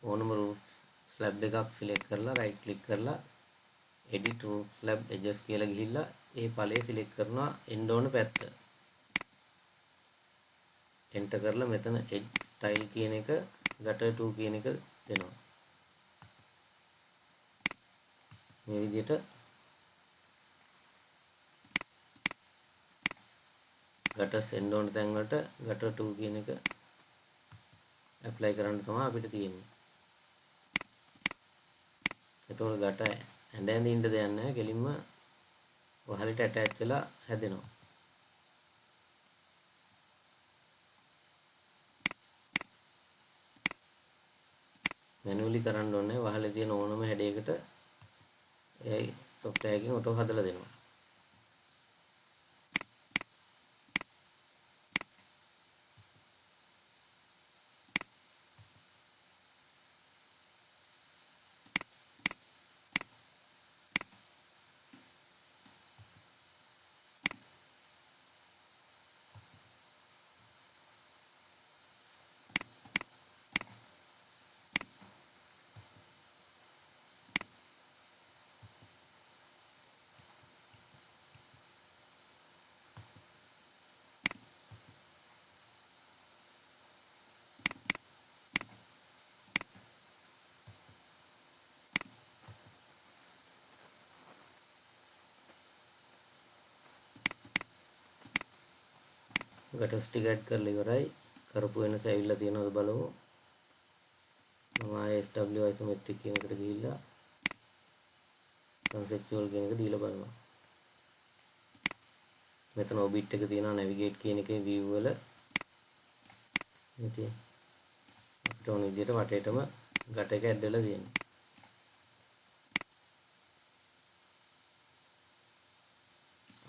A: ඕනම රූෆ් ස්ලැබ් එකක් සිලෙක්ට් කරලා රයිට් ක්ලික් කරලා edit roof slab edges කියලා ගිහිල්ලා ඒ ඵලය සිලෙක්ට් කරනවා එන්න ඕන පැත්ත. enter කරලා මෙතන edge style කියන එක gutter 2 කියන එක දෙනවා. මේ විදිහට gutters එන්න ඕන තැන් වලට gutter 2 කියන එක apply කරන්න තමයි අපිට තියෙන්නේ. එතකොට gutter ඇඳ ඉන්න දෙයක් නැහැ. කෙලින්ම වහලට ඇටච් වෙලා හැදෙනවා. මැනුවලි කරන්න ඕනේ. වහලේ තියෙන ඕනම හැඩයකට ඒ software එකෙන් ඔටෝ හදලා දෙනවා. gutters ටික ඇඩ් කරලා ඉවරයි. කරපු වෙනස ඇවිල්ලා තියෙනවද බලමු. මම SW isometric කියන එකට ගිහිල්ලා conceptual කියන එක දීලා බලනවා. මෙතන orbit එක තියෙනවා navigate කියන එකේ view වල. ඉතින් අපිට ඕන විදිහට වටේටම ගැට එක ඇඩ් වෙලා තියෙනවා.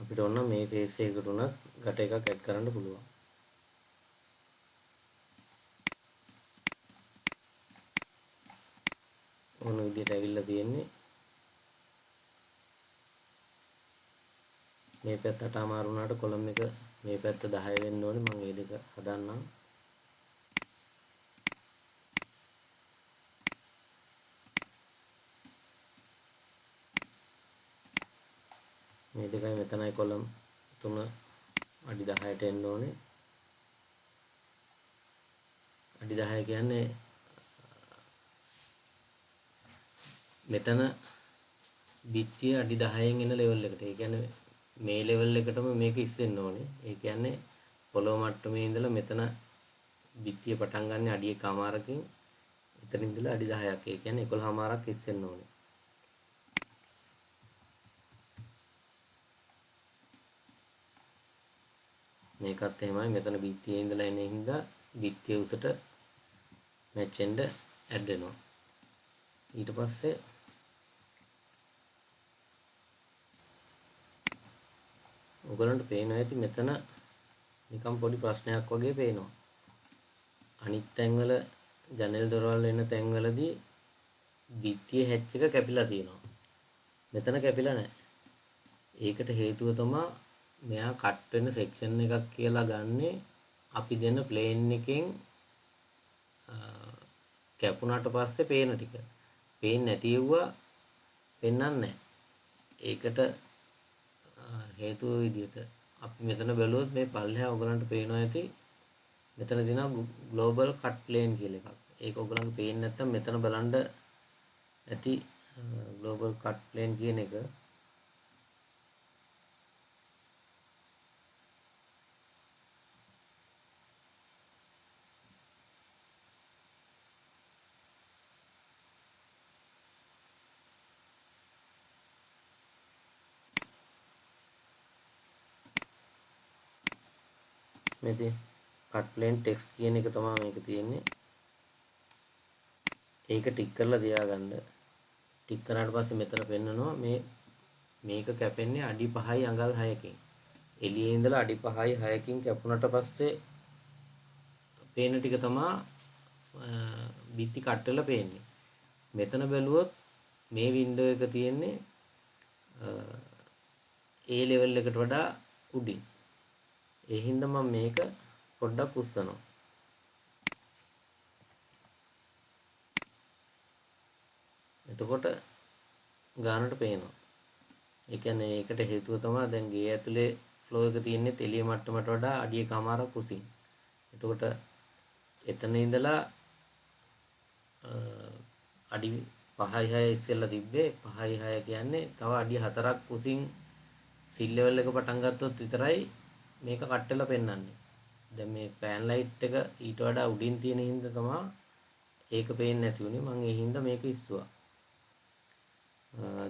A: අපිට ඕන මේ face එකකට උනත් ගැට එකක් ඇඩ් කරන්න පුළුවන්. ඕන විදිහට ඇවිල්ලා තියෙන්නේ. මේ පැත්තට අමාරු වුණාට කොලම් එක මේ පැත්ත 10 වෙන්න ඕනේ. මම මේ දෙක හදන්නම්. මෙතනයි කොලම් 3 අඩි 10ට එන්න ඕනේ. අඩි 10 කියන්නේ මෙතන බිත්තිය අඩි 10න් එන ලෙවල් එකට. ඒ කියන්නේ මේ ලෙවල් එකටම මේක ඉස්සෙන්න ඕනේ. ඒ කියන්නේ පොළොව මට්ටමේ ඉඳලා මෙතන බිත්තිය පටන් ගන්න අඩි 1කමාරකින් එතන ඉඳලා අඩි 10ක්. ඒ කියන්නේ 11මාරක් ඉස්සෙන්න ඕනේ. මේකත් එහෙමයි. මෙතන බිත්තියේ ඉඳලා එන හින්දා බිත්තිය උසට මැච් වෙන්න ඇඩ් වෙනවා. ඊට පස්සේ ඔයගලන්ට පේනවා ඇති මෙතන නිකම් පොඩි ප්‍රශ්නයක් වගේ පේනවා. අනිත් තැන්වල ජනෙල් දොරවල් එන තැන්වලදී බිත්තිය හැච් එක කැපිලා තියෙනවා. මෙතන කැපිලා නැහැ. ඒකට හේතුව තමයි මෙයා කට් වෙන සෙක්ෂන් එකක් කියලා ගන්නෙ අපි දෙන ප්ලේන් එකෙන් කැපුණාට පස්සේ පේන ටික. පේන්නේ නැති යුවා පෙන්වන්නේ නැහැ. ඒකට හේතුව විදිහට අපි මෙතන බැලුවොත් මේ පල්ලෙහා ඔයගලන්ට පේනවා ඇති මෙතන තියෙනවා ග්ලෝබල් කට් ප්ලේන් කියලා එකක්. ඒක ඔයගලන්ට පේන්නේ නැත්නම් මෙතන බලන්න ඇති ග්ලෝබල් කට් ප්ලේන් කියන එක. මේකේ කට් ප්ලේන් ටෙක්ස්ට් කියන එක තමයි මේක තියෙන්නේ. ඒක ටික් කරලා තියාගන්න. ටික් කරාට පස්සේ මෙතන පෙන්නනවා මේක කැපෙන්නේ අඩි 5යි අඟල් 6කින්. එළියේ ඉඳලා අඩි 5යි 6කින් කැපුණට පස්සේ පේන ටික තමයි බිත්ති කට් වෙලා පේන්නේ. මෙතන බැලුවොත් මේ වින්ඩෝ එක තියෙන්නේ ඒ ලෙවල් එකට වඩා උඩින්. ඒ හින්දා මම මේක පොඩ්ඩක් උස්සනවා. එතකොට ගානට පේනවා. ඒ කියන්නේ ඒකට හේතුව තමයි දැන් ගේ ඇතුලේ ෆ්ලෝ එක තියෙන්නේ එළිය මට්ටමට වඩා අඩි 1කමාරක් උසින්. එතකොට එතන ඉඳලා අඩි 5යි 6 ඉස්සෙල්ලා තිබ්බේ 5යි 6 කියන්නේ තව අඩි 4ක් උසින් සිල් ලෙවල් එක පටන් ගත්තොත් විතරයි මේක කට් වෙලා පෙන්වන්නේ. දැන් මේ ෆෑන් ලයිට් එක ඊට වඩා උඩින් තියෙන හින්දා තමයි ඒක පේන්නේ නැති වුනේ. මම ඒ හින්දා මේක ඉස්සුවා.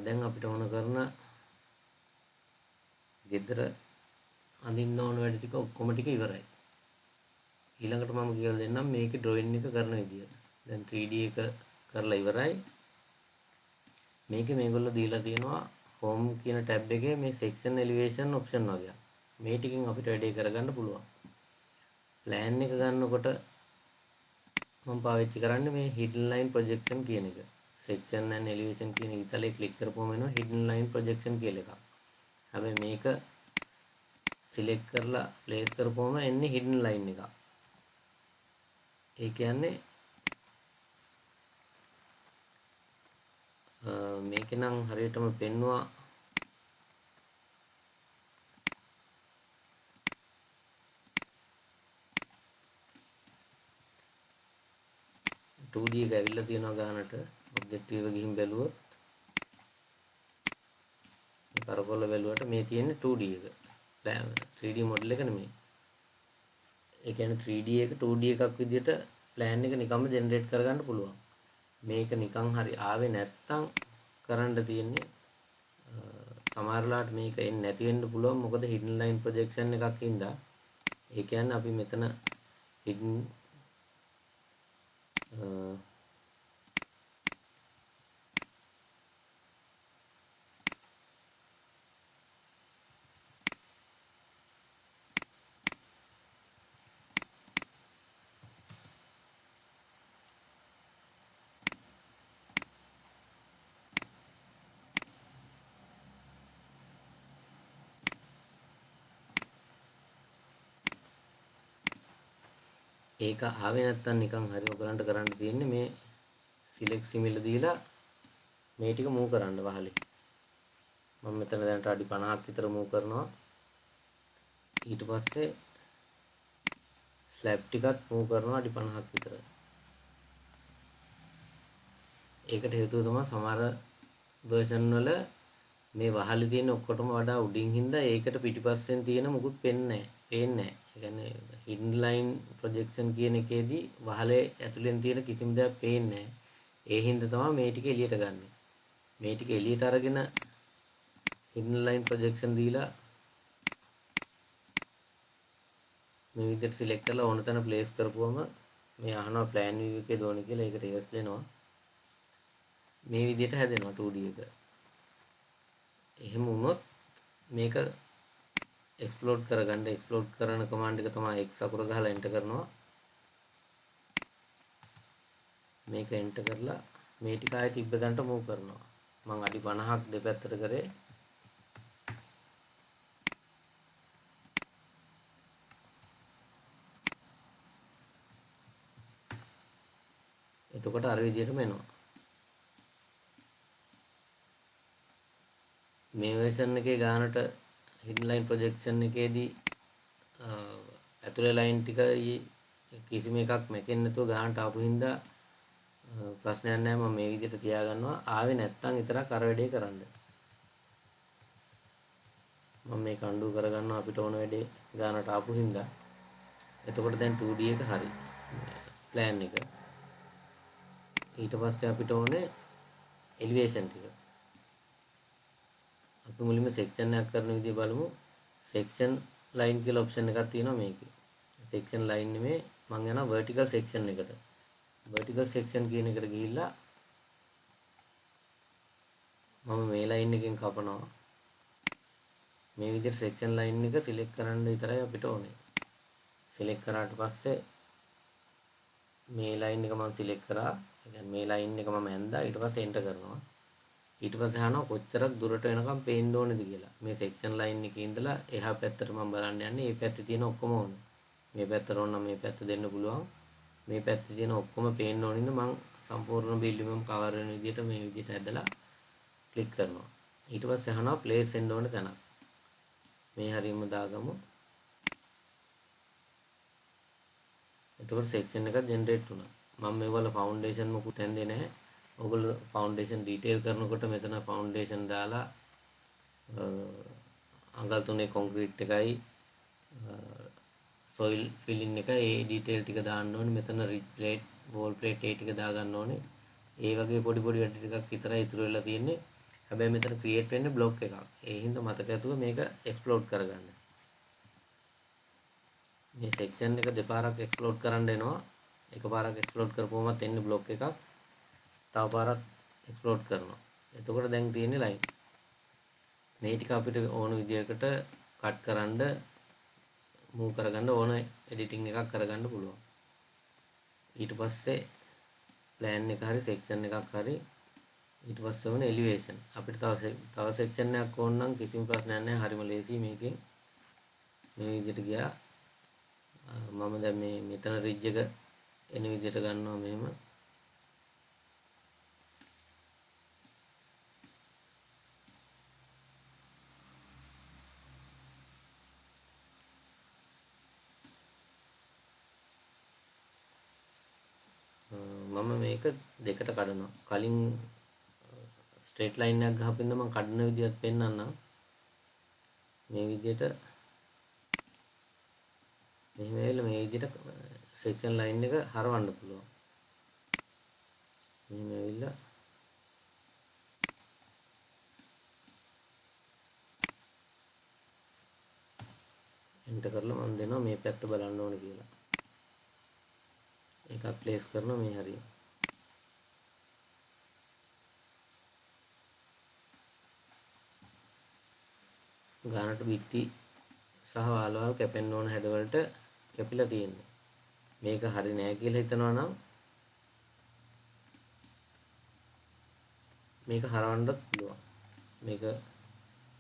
A: දැන් අපිට ඕන කරන ගෙදර අඳින්න ඕන වැඩ ටික ඔක්කොම ටික ඉවරයි. ඊළඟට මම කියලා දෙන්නම් මේකේ ඩ්‍රොයින් එක කරන විදිය. දැන් 3D එක කරලා ඉවරයි. මේකේ මේගොල්ලෝ දීලා තියෙනවා හෝම් කියන ටැබ් එකේ මේ සෙක්ෂන් එලිවේෂන් ඔප්ෂන් වගේ. මේ ටිකෙන් අපිට වැඩේ කරගන්න පුළුවන්. ප්ලෑන් එක ගන්නකොට මම පාවිච්චි කරන්නේ මේ hidden line projection කියන එක. section and elevation කියන ඉතලේ ක්ලික් කරපුවම එනවා hidden line projection කියලා එකක්. හැබැයි මේක සිලෙක්ට් කරලා ප්ලේස් කරපුවම එන්නේ hidden line එකක්. ඒ කියන්නේ මේකේ නම් හරියටම පෙන්නවා ටූ ඩී එක ඇවිල්ලා තියෙනවා ගානට ඔබ්ජෙක්ටිව් එක ගිහින් බැලුවොත් කරකොල්ල බැලුවට මේ තියෙන්නේ 2D එක 3D මොඩල් එක නෙමෙයි. ඒ කියන්නේ 3D එක 2D එකක් විදිහට ප්ලෑන් එක නිකම්ම ජෙනරේට් කරගන්න පුළුවන්. මේක නිකන් හරි ආවේ නැත්තම් කරන්න තියෙන්නේ සමහරලාට මේක එන්නේ නැති වෙන්න පුළුවන්. මොකද hidden line projection එකක් ඉඳලා ඒ කියන්නේ අපි මෙතන hidden ඒක ආවේ නැත්තම් නිකන් හරි ඔයගලන්ට කරන්න තියෙන්නේ මේ සිලෙක්ට් සිමිල දීලා මේ ටික මූව් කරන්න වහලේ. මම මෙතන දැනට අඩි 50ක් විතර මූව් කරනවා. ඊට පස්සේ ස්ලැබ් ටිකත් මූව් කරනවා අඩි 50ක් විතර. ඒකට හේතුව තමයි සමහර version වල මේ වහලේ තියෙන ඔක්කොටම වඩා උඩින් හින්දා ඒකට පිටිපස්සෙන් තියෙන මුකුත් පේන්නේ නැහැ. ඒ කියන්නේ hidden line projection කියන එකේදී වහලේ ඇතුලෙන් තියෙන කිසිම දෙයක් පේන්නේ නැහැ. ඒ හින්දා තමයි මේ ටික එළියට ගන්නෙ. මේ ටික එළියට අරගෙන hidden line projection දීලා මේ විදිහට select කරලා ඕන තැන place කරපුවම මේ අහනවා plan view එකේ දෝන කියලා. ඒකට yes දෙනවා. මේ විදිහට හැදෙනවා 2D එක. එහෙම වුණොත් මේක එක්ස්ප්ලෝඩ් කරගන්න එක්ස්ප්ලෝඩ් කරන කමාන්ඩ් එක තමයි x අකුර ගහලා එන්ටර් කරනවා. මේක එන්ටර් කරලා මේ ටික ආයෙ තිබ්බ තැනට මූව් කරනවා. මම අඩි 50ක් දෙපැත්තට කරේ. එතකොට අර විදිහටම එනවා. මේ version එකේ ගානට hidden line projection එකේදී ඇතුලේ line ටික කිසිම එකක් මැකෙන්නේ නැතුව ගානට ආපු හින්දා ප්‍රශ්නයක් නැහැ. මම මේ විදිහට තියාගන්නවා. ආවේ නැත්තම් විතරක් අර වැඩේ කරන්න. මම මේක අන්ඩු කරගන්නවා අපිට ඕන වැඩේ ගානට ආපු හින්දා. එතකොට දැන් 2D එක හරි. plan එක. ඊට පස්සේ අපිට ඕනේ elevation ටික. අපි මුලින්ම section එකක් කරන විදිය බලමු. section line කියලා option එකක් තියෙනවා මේකේ. section line නෙමේ මම යනවා vertical section එකට. vertical section කියන එකට ගිහිල්ලා මම මේ line එකෙන් කපනවා. මේ විදිහට section line එක select කරන්න විතරයි අපිට ඕනේ. select කරාට පස්සේ මේ line එක මම select කරා. ඒ කියන්නේ මේ line එක මම ඇඳලා ඊට පස්සේ enter කරනවා. ඊට පස්සේ අහනවා කොච්චරක් දුරට වෙනකම් පේන්න ඕනේද කියලා. මේ section line එකේ ඉඳලා එහා පැත්තට මම බලන්න යන්නේ. මේ පැත්තේ තියෙන ඔක්කොම ඕනේ. මේ පැත්තට ඕන නම් මේ පැත්ත දෙන්න පුළුවන්. මේ පැත්තේ තියෙන ඔක්කොම පේන්න ඕනින්ද මම සම්පූර්ණ බිල්ඩින්ග් එකම කවර් වෙන විදිහට මේ විදිහට ඇදලා ක්ලික් කරනවා. ඊට පස්සේ අහනවා ප්ලේස් වෙන්න ඕන තැන. මේ හරියම දාගමු. එතකොට section එකක් generate වුණා. මම මේවල foundation මොකුත් ඇඳේ නැහැ. ඔයගොල්ලෝ foundation detail කරනකොට මෙතන foundation දාලා අඟල් 3 concrete එකයි soil filling එක ඒ detail ටික දාන්න ඕනේ. මෙතන ridge plate, wall plate ඒ ටික දා ගන්න ඕනේ. ඒ වගේ පොඩි පොඩි වැඩ ටිකක් විතරයි ඉතුරු වෙලා තියෙන්නේ. හැබැයි මෙතන create වෙන්නේ block එකක්. ඒ හින්දා මතක ඇතුව මේක explode කරගන්න. මේ section එක දෙපාරක් explode කරන්න එනවා. එකපාරක් explode කරපුවමත් එන්නේ block එකක්. තව පාරක් explode කරනවා. එතකොට දැන් තියෙන්නේ line. මේ ටික අපිට ඕන විදිහකට cut කරන්න move කරගන්න ඕන editing එකක් කරගන්න පුළුවන්. ඊට පස්සේ plan එක හරි section එකක් හරි ඊට පස්සේ ඕන elevation. අපිට තව section එකක් ඕන නම් කිසිම ප්‍රශ්නයක් නැහැ. හරිම ලේසි මේකෙන්. මේ විදිහට ගියා. මම දැන් මේ මෙතන ridge එක එන විදිහට ගන්නවා මෙහෙම. මම මේක දෙකට කඩනවා. කලින් ස්ට්‍රේට් ලයින් එකක් ගහපින්ද මම කඩන විදිහත් පෙන්නන්නම්. මේ විදිහට මෙහෙම වෙලා මේ විදිහට සෙක්ෂන් ලයින් එක හරවන්න පුළුවන්. මෙහෙම ඇවිල්ලා එන්ටර් කරලා මම දෙනවා මේ පැත්ත බලන්න ඕනේ කියලා. එකක් ප්ලේස් කරනවා මේ හරිය. ගානට බිත්ති සහ වාලවල් කැපෙන්න ඕන හැඩවලට කැපිලා තියෙනවා. මේක හරි නෑ කියලා හිතනවා නම් මේක හරවන්නත් පුළුවන්. මේක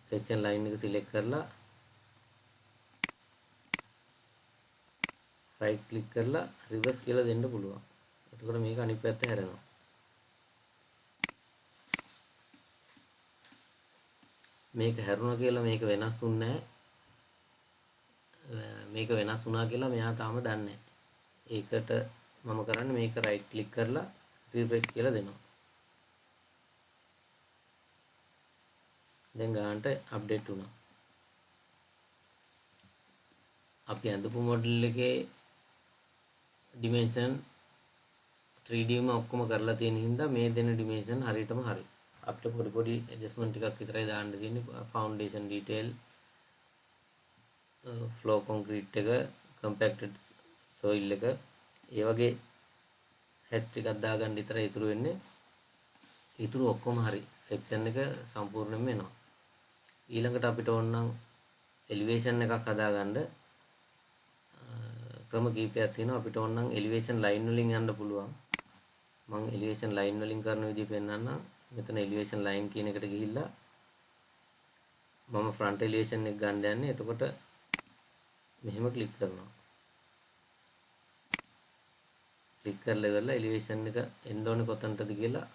A: සෙක්ෂන් ලයින් එක සිලෙක්ට් කරලා රයිට් ක්ලික් කරලා රිවර්ස් කියලා දෙන්න පුළුවන්. එතකොට මේක අනිත් පැත්ත හැරෙනවා. මේක හැරුණා කියලා මේක වෙනස් වුන්නේ මේක වෙනස් වුණා කියලා මෙයා තාම දන්නේ නැහැ. ඒකට මම කරන්නේ මේක රයිට් ක්ලික් කරලා රිෆ්‍රෙෂ් කියලා දෙනවා. දැන් ගානට අප්ඩේට් වුණා. අපි අඳපු මොඩල් එකේ ඩිමෙන්ෂන් 3D ම ඔක්කොම කරලා තියෙන හින්දා මේ දෙන ඩිමෙන්ෂන් හරියටම හරි. අපිට පොඩි පොඩි ඇඩ්ජස්ට්මන්ට් ටිකක් විතරයි දාන්න තියෙන්නේ. ෆවුන්ඩේෂන් ඩීටේල්, ෆ්ලෝ කොන්ක්‍රීට් එක, කම්පැක්ටඩ් සොයිල් එක, ඒ වගේ හැට් ටිකක් දාගන්න විතරයි ඉතුරු වෙන්නේ. ඉතුරු ඔක්කොම හරි. සෙක්ෂන් එක සම්පූර්ණයෙන්ම එනවා. ඊළඟට අපිට ඕන නම් එලිවේෂන් එකක් හදාගන්න ක්‍රම කීපයක් තියෙනවා. අපිට ඕන නම් එලිවේෂන් ලයින් වලින් යන්න පුළුවන්. මම එලිවේෂන් ලයින් වලින් කරන විදිහ පෙන්නන්නම්. මෙතන එලිවේෂන් ලයින් කියන එකට ගිහිල්ලා මම ෆ්‍රන්ට් එලිවේෂන් එක ගන්න යන්නේ. එතකොට මෙහෙම ක්ලික් කරනවා. ක්ලික් කරලා ඉවරලා එලිවේෂන් එක එන්න ඕනේ කොතනටද කියලා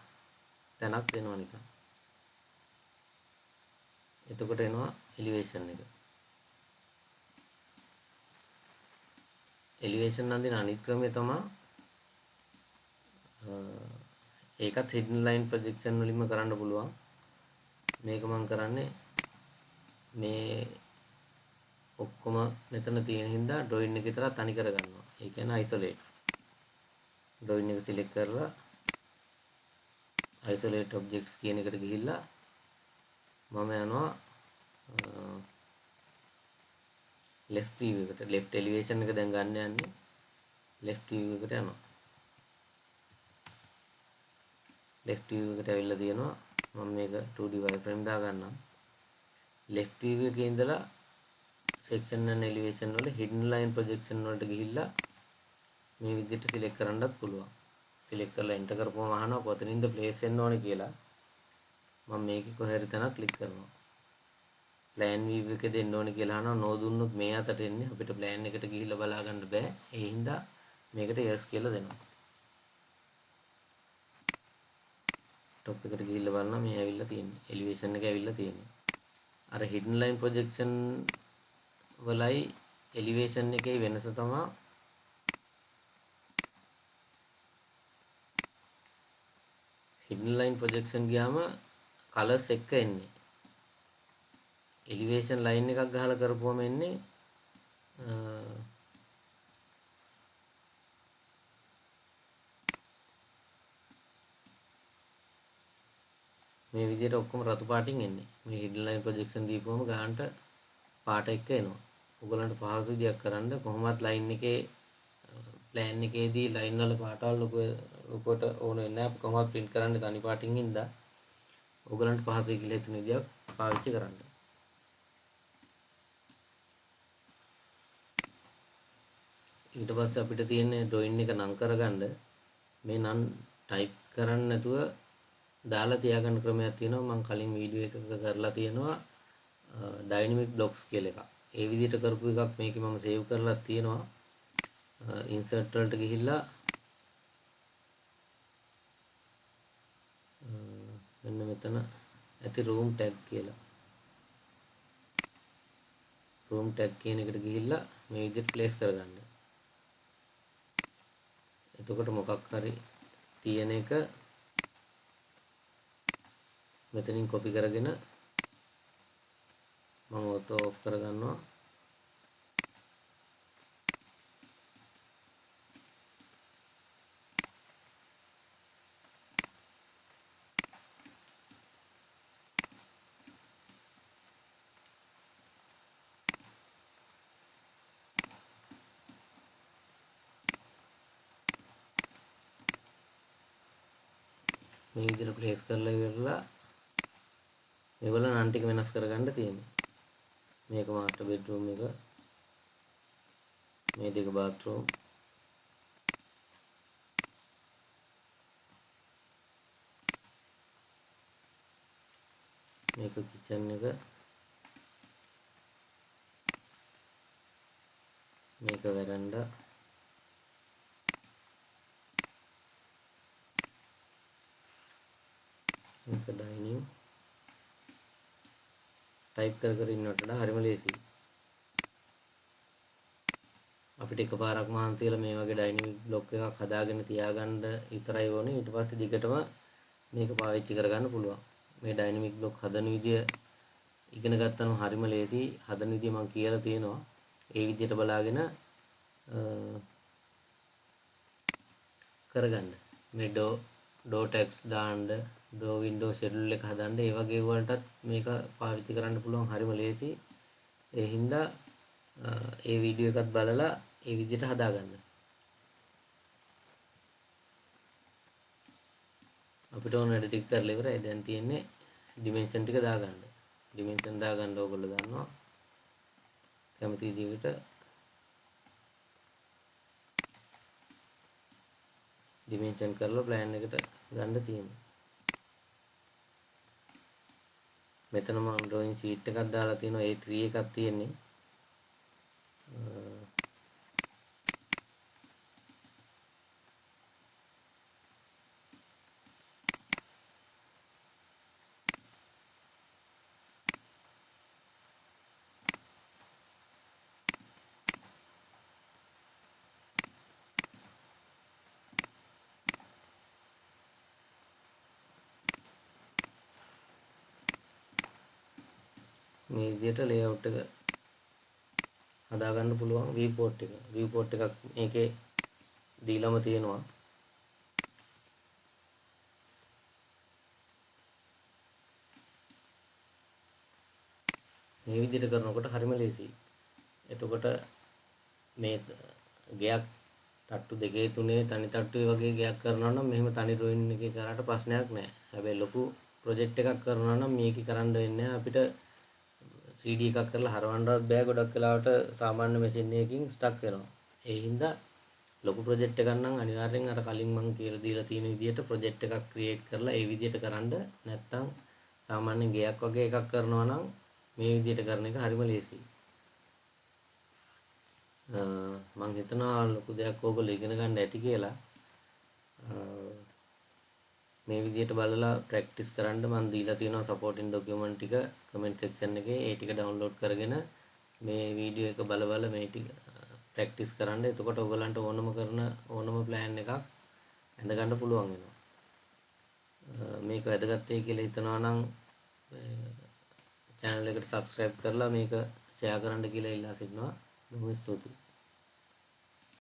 A: තැනක් දෙනවා නිකන්. එතකොට එනවා එලිවේෂන් එක. එලිවේෂන් අඳින අනිත් ක්‍රමය තමයි ඒකත් හිඩන් ලයින් ප්‍රොජෙක්ෂන් වලින්ම කරන්න පුළුවන්. මේක මම කරන්නේ මේ ඔක්කොම මෙතන තියෙන හින්දා ඩ්‍රොයින් එක විතර තනි කර ගන්නවා. ඒ කියන්නේ අයිසොලේට්. ඩ්‍රොයින් එක සිලෙක්ට් කරලා isolate objects කියන එකට ගිහිල්ලා මම යනවා left view එකට. left elevation එක දැන් ගන්න යන්නේ left view එකට යනවා. left view එකට ඇවිල්ලා තියෙනවා. මම මේක 2D wireframe දා ගන්නම්. left view එකේ ඉඳලා section and elevation වල hidden line projection වලට ගිහිල්ලා මේ විදිහට select කරන්නත් පුළුවන්. select කරලා enter කරපුවම අහනවා කොතනින්ද place වෙන්න ඕනේ කියලා. මම මේකේ කොහේ හරි තැනක් click කරනවා. plan view එකේ දෙන්න ඕනේ කියලා අහනවා. නොදුන්නොත් මේ අතට එන්නේ. අපිට plan එකට ගිහිල්ලා බලා ගන්න බෑ. ඒ හින්දා මේකට yes කියලා දෙනවා. top එකට ගිහිල්ලා බලනවා මේ ඇවිල්ලා තියෙන්නේ. elevation එක ඇවිල්ලා තියෙන්නේ. අර hidden line projection වලයි elevation එකේ වෙනස තමයි hidden line projection ගියාම colors එක එන්නේ. elevation line එකක් ගහලා කරපුවම එන්නේ මේ විදිහට ඔක්කොම රතු පාටින් එන්නේ. මේ hidden line projection දීපුවම ගානට පාට එක එනවා. ඔයගලන්ට පහසු විදියක් කරන්න කොහොමවත් line එකේ plan එකේදී line වල පාටවල් ලොකුවට ඕන වෙන්නේ නැහැ. කොහොමවත් print කරන්න තනි පාටින් ඉඳලා ඔයගලන්ට පහසුයි කියලා හිතන විදියක් පාවිච්චි කරන්න. ඊට පස්සේ අපිට තියෙන්නේ drawing එක නම් කරගන්න. මේ නම් type කරන්න නැතුව දාලා තියාගන්න ක්‍රමයක් තියෙනවා. මම කලින් වීඩියෝ එකක කරලා තියෙනවා dynamic blocks කියලා එකක්. ඒ විදිහට කරපු එකක් මේකේ මම save කරලා තියෙනවා. insert වලට ගිහිල්ලා මෙන්න මෙතන ඇති room tag කියලා. room tag කියන එකට ගිහිල්ලා මේ විදිහට place කරගන්න. එතකොට මොකක් හරි තියෙන එක මෙතනින් copy කරගෙන මම auto off කරගන්නවා. මේ විදිහට place කරලා ඉවරලා මේගොල්ලෝ නම් ටික වෙනස් කරගන්න තියෙනවා. මේක master bedroom එක. මේ දෙක bathroom. මේක kitchen එක. මේක veranda. මේක dining. ටයිප් කර කර ඉන්නවට වඩා හරිම ලේසියි. අපිට එකපාරක් මහන්සි වෙලා මේ වගේ ඩයිනමික් බ්ලොක් එකක් හදාගෙන තියාගන්න විතරයි ඕනේ. ඊට පස්සේ දිගටම මේක පාවිච්චි කරගන්න පුළුවන්. මේ ඩයිනමික් බ්ලොක් හදන විදිය ඉගෙන ගත්තම හරිම ලේසියි. හදන විදිය මම කියලා තියෙනවා. ඒ විදියට බලාගෙන කරගන්න. මේ ඩෝ ටැග්ස් දාන්න, ඩෝ වින්ඩෝ ෂෙඩියුල් එක හදන්න, ඒ වගේ වලටත් මේක පාවිච්චි කරන්න පුළුවන්. හරිම ලේසියි. ඒ හින්දා ඒ වීඩියෝ එකත් බලලා ඒ විදිහට හදාගන්න. අපිට ඕන වැඩ ටික කරලා ඉවරයි. දැන් තියෙන්නේ ඩිමෙන්ෂන් ටික දාගන්න. ඩිමෙන්ෂන් දාගන්න ඕගොල්ලෝ දන්නවා. කැමති විදිහකට ඩිමෙන්ෂන් කරලා ප්ලෑන් එකට ගන්න තියෙනවා. මෙතන මම ඩ්‍රොයින් ෂීට් එකක් දාලා තියෙනවා. A3 එකක් තියෙන්නේ. මේ විදිහට ලේඅවුට් එක හදාගන්න පුළුවන්. විව්පෝට් එකක් මේකේ දීලාම තියෙනවා. මේ විදිහට කරනකොට හරිම ලේසියි. එතකොට මේ ගයක් තට්ටු දෙකේ තුනේ තනි තට්ටුවේ වගේ ගයක් කරනවා නම් මෙහෙම තනි ඩ්‍රොයින් එකේ කරාට ප්‍රශ්නයක් නැහැ. හැබැයි ලොකු ප්‍රොජෙක්ට් එකක් කරනවා නම් මේකේ කරන්න වෙන්නේ අපිට 3D එකක් කරලා හරවන්නවත් බෑ. ගොඩක් වෙලාවට සාමාන්‍ය මැෂින් එකකින් ස්ටක් වෙනවා. ඒ හින්දා ලොකු ප්‍රොජෙක්ට් එකක් නම් අනිවාර්යෙන් අර කලින් මම කියලා දීලා තියෙන විදිහට ප්‍රොජෙක්ට් එකක් ක්‍රියේට් කරලා ඒ විදිහට කරන්න. නැත්තම් සාමාන්‍ය ගයක් වගේ එකක් කරනවා නම් මේ විදිහට කරන එක හරිම ලේසියි. මම හිතනවා ලොකු දෙයක් ඕගොල්ලෝ ඉගෙන ගන්න ඇති කියලා. මේ විදිහට බලලා ප්‍රැක්ටිස් කරන්න මම දීලා තියෙනවා සපෝටින් ඩොකියුමන්ට් ටික කමෙන්ට් සෙක්ෂන් එකේ. ඒ ටික ඩවුන්ලෝඩ් කරගෙන මේ වීඩියෝ එක බල මේ ටික ප්‍රැක්ටිස් කරන්න. එතකොට ඔයගලන්ට ඕනම ප්ලෑන් එකක් ඇඳ ගන්න පුළුවන් වෙනවා. මේක වැදගත් වෙයි කියලා හිතනවා නම් channel එකට subscribe කරලා මේක share කරන්න කියලා ඉල්ලා සිටිනවා. බොහොම ස්තුතියි.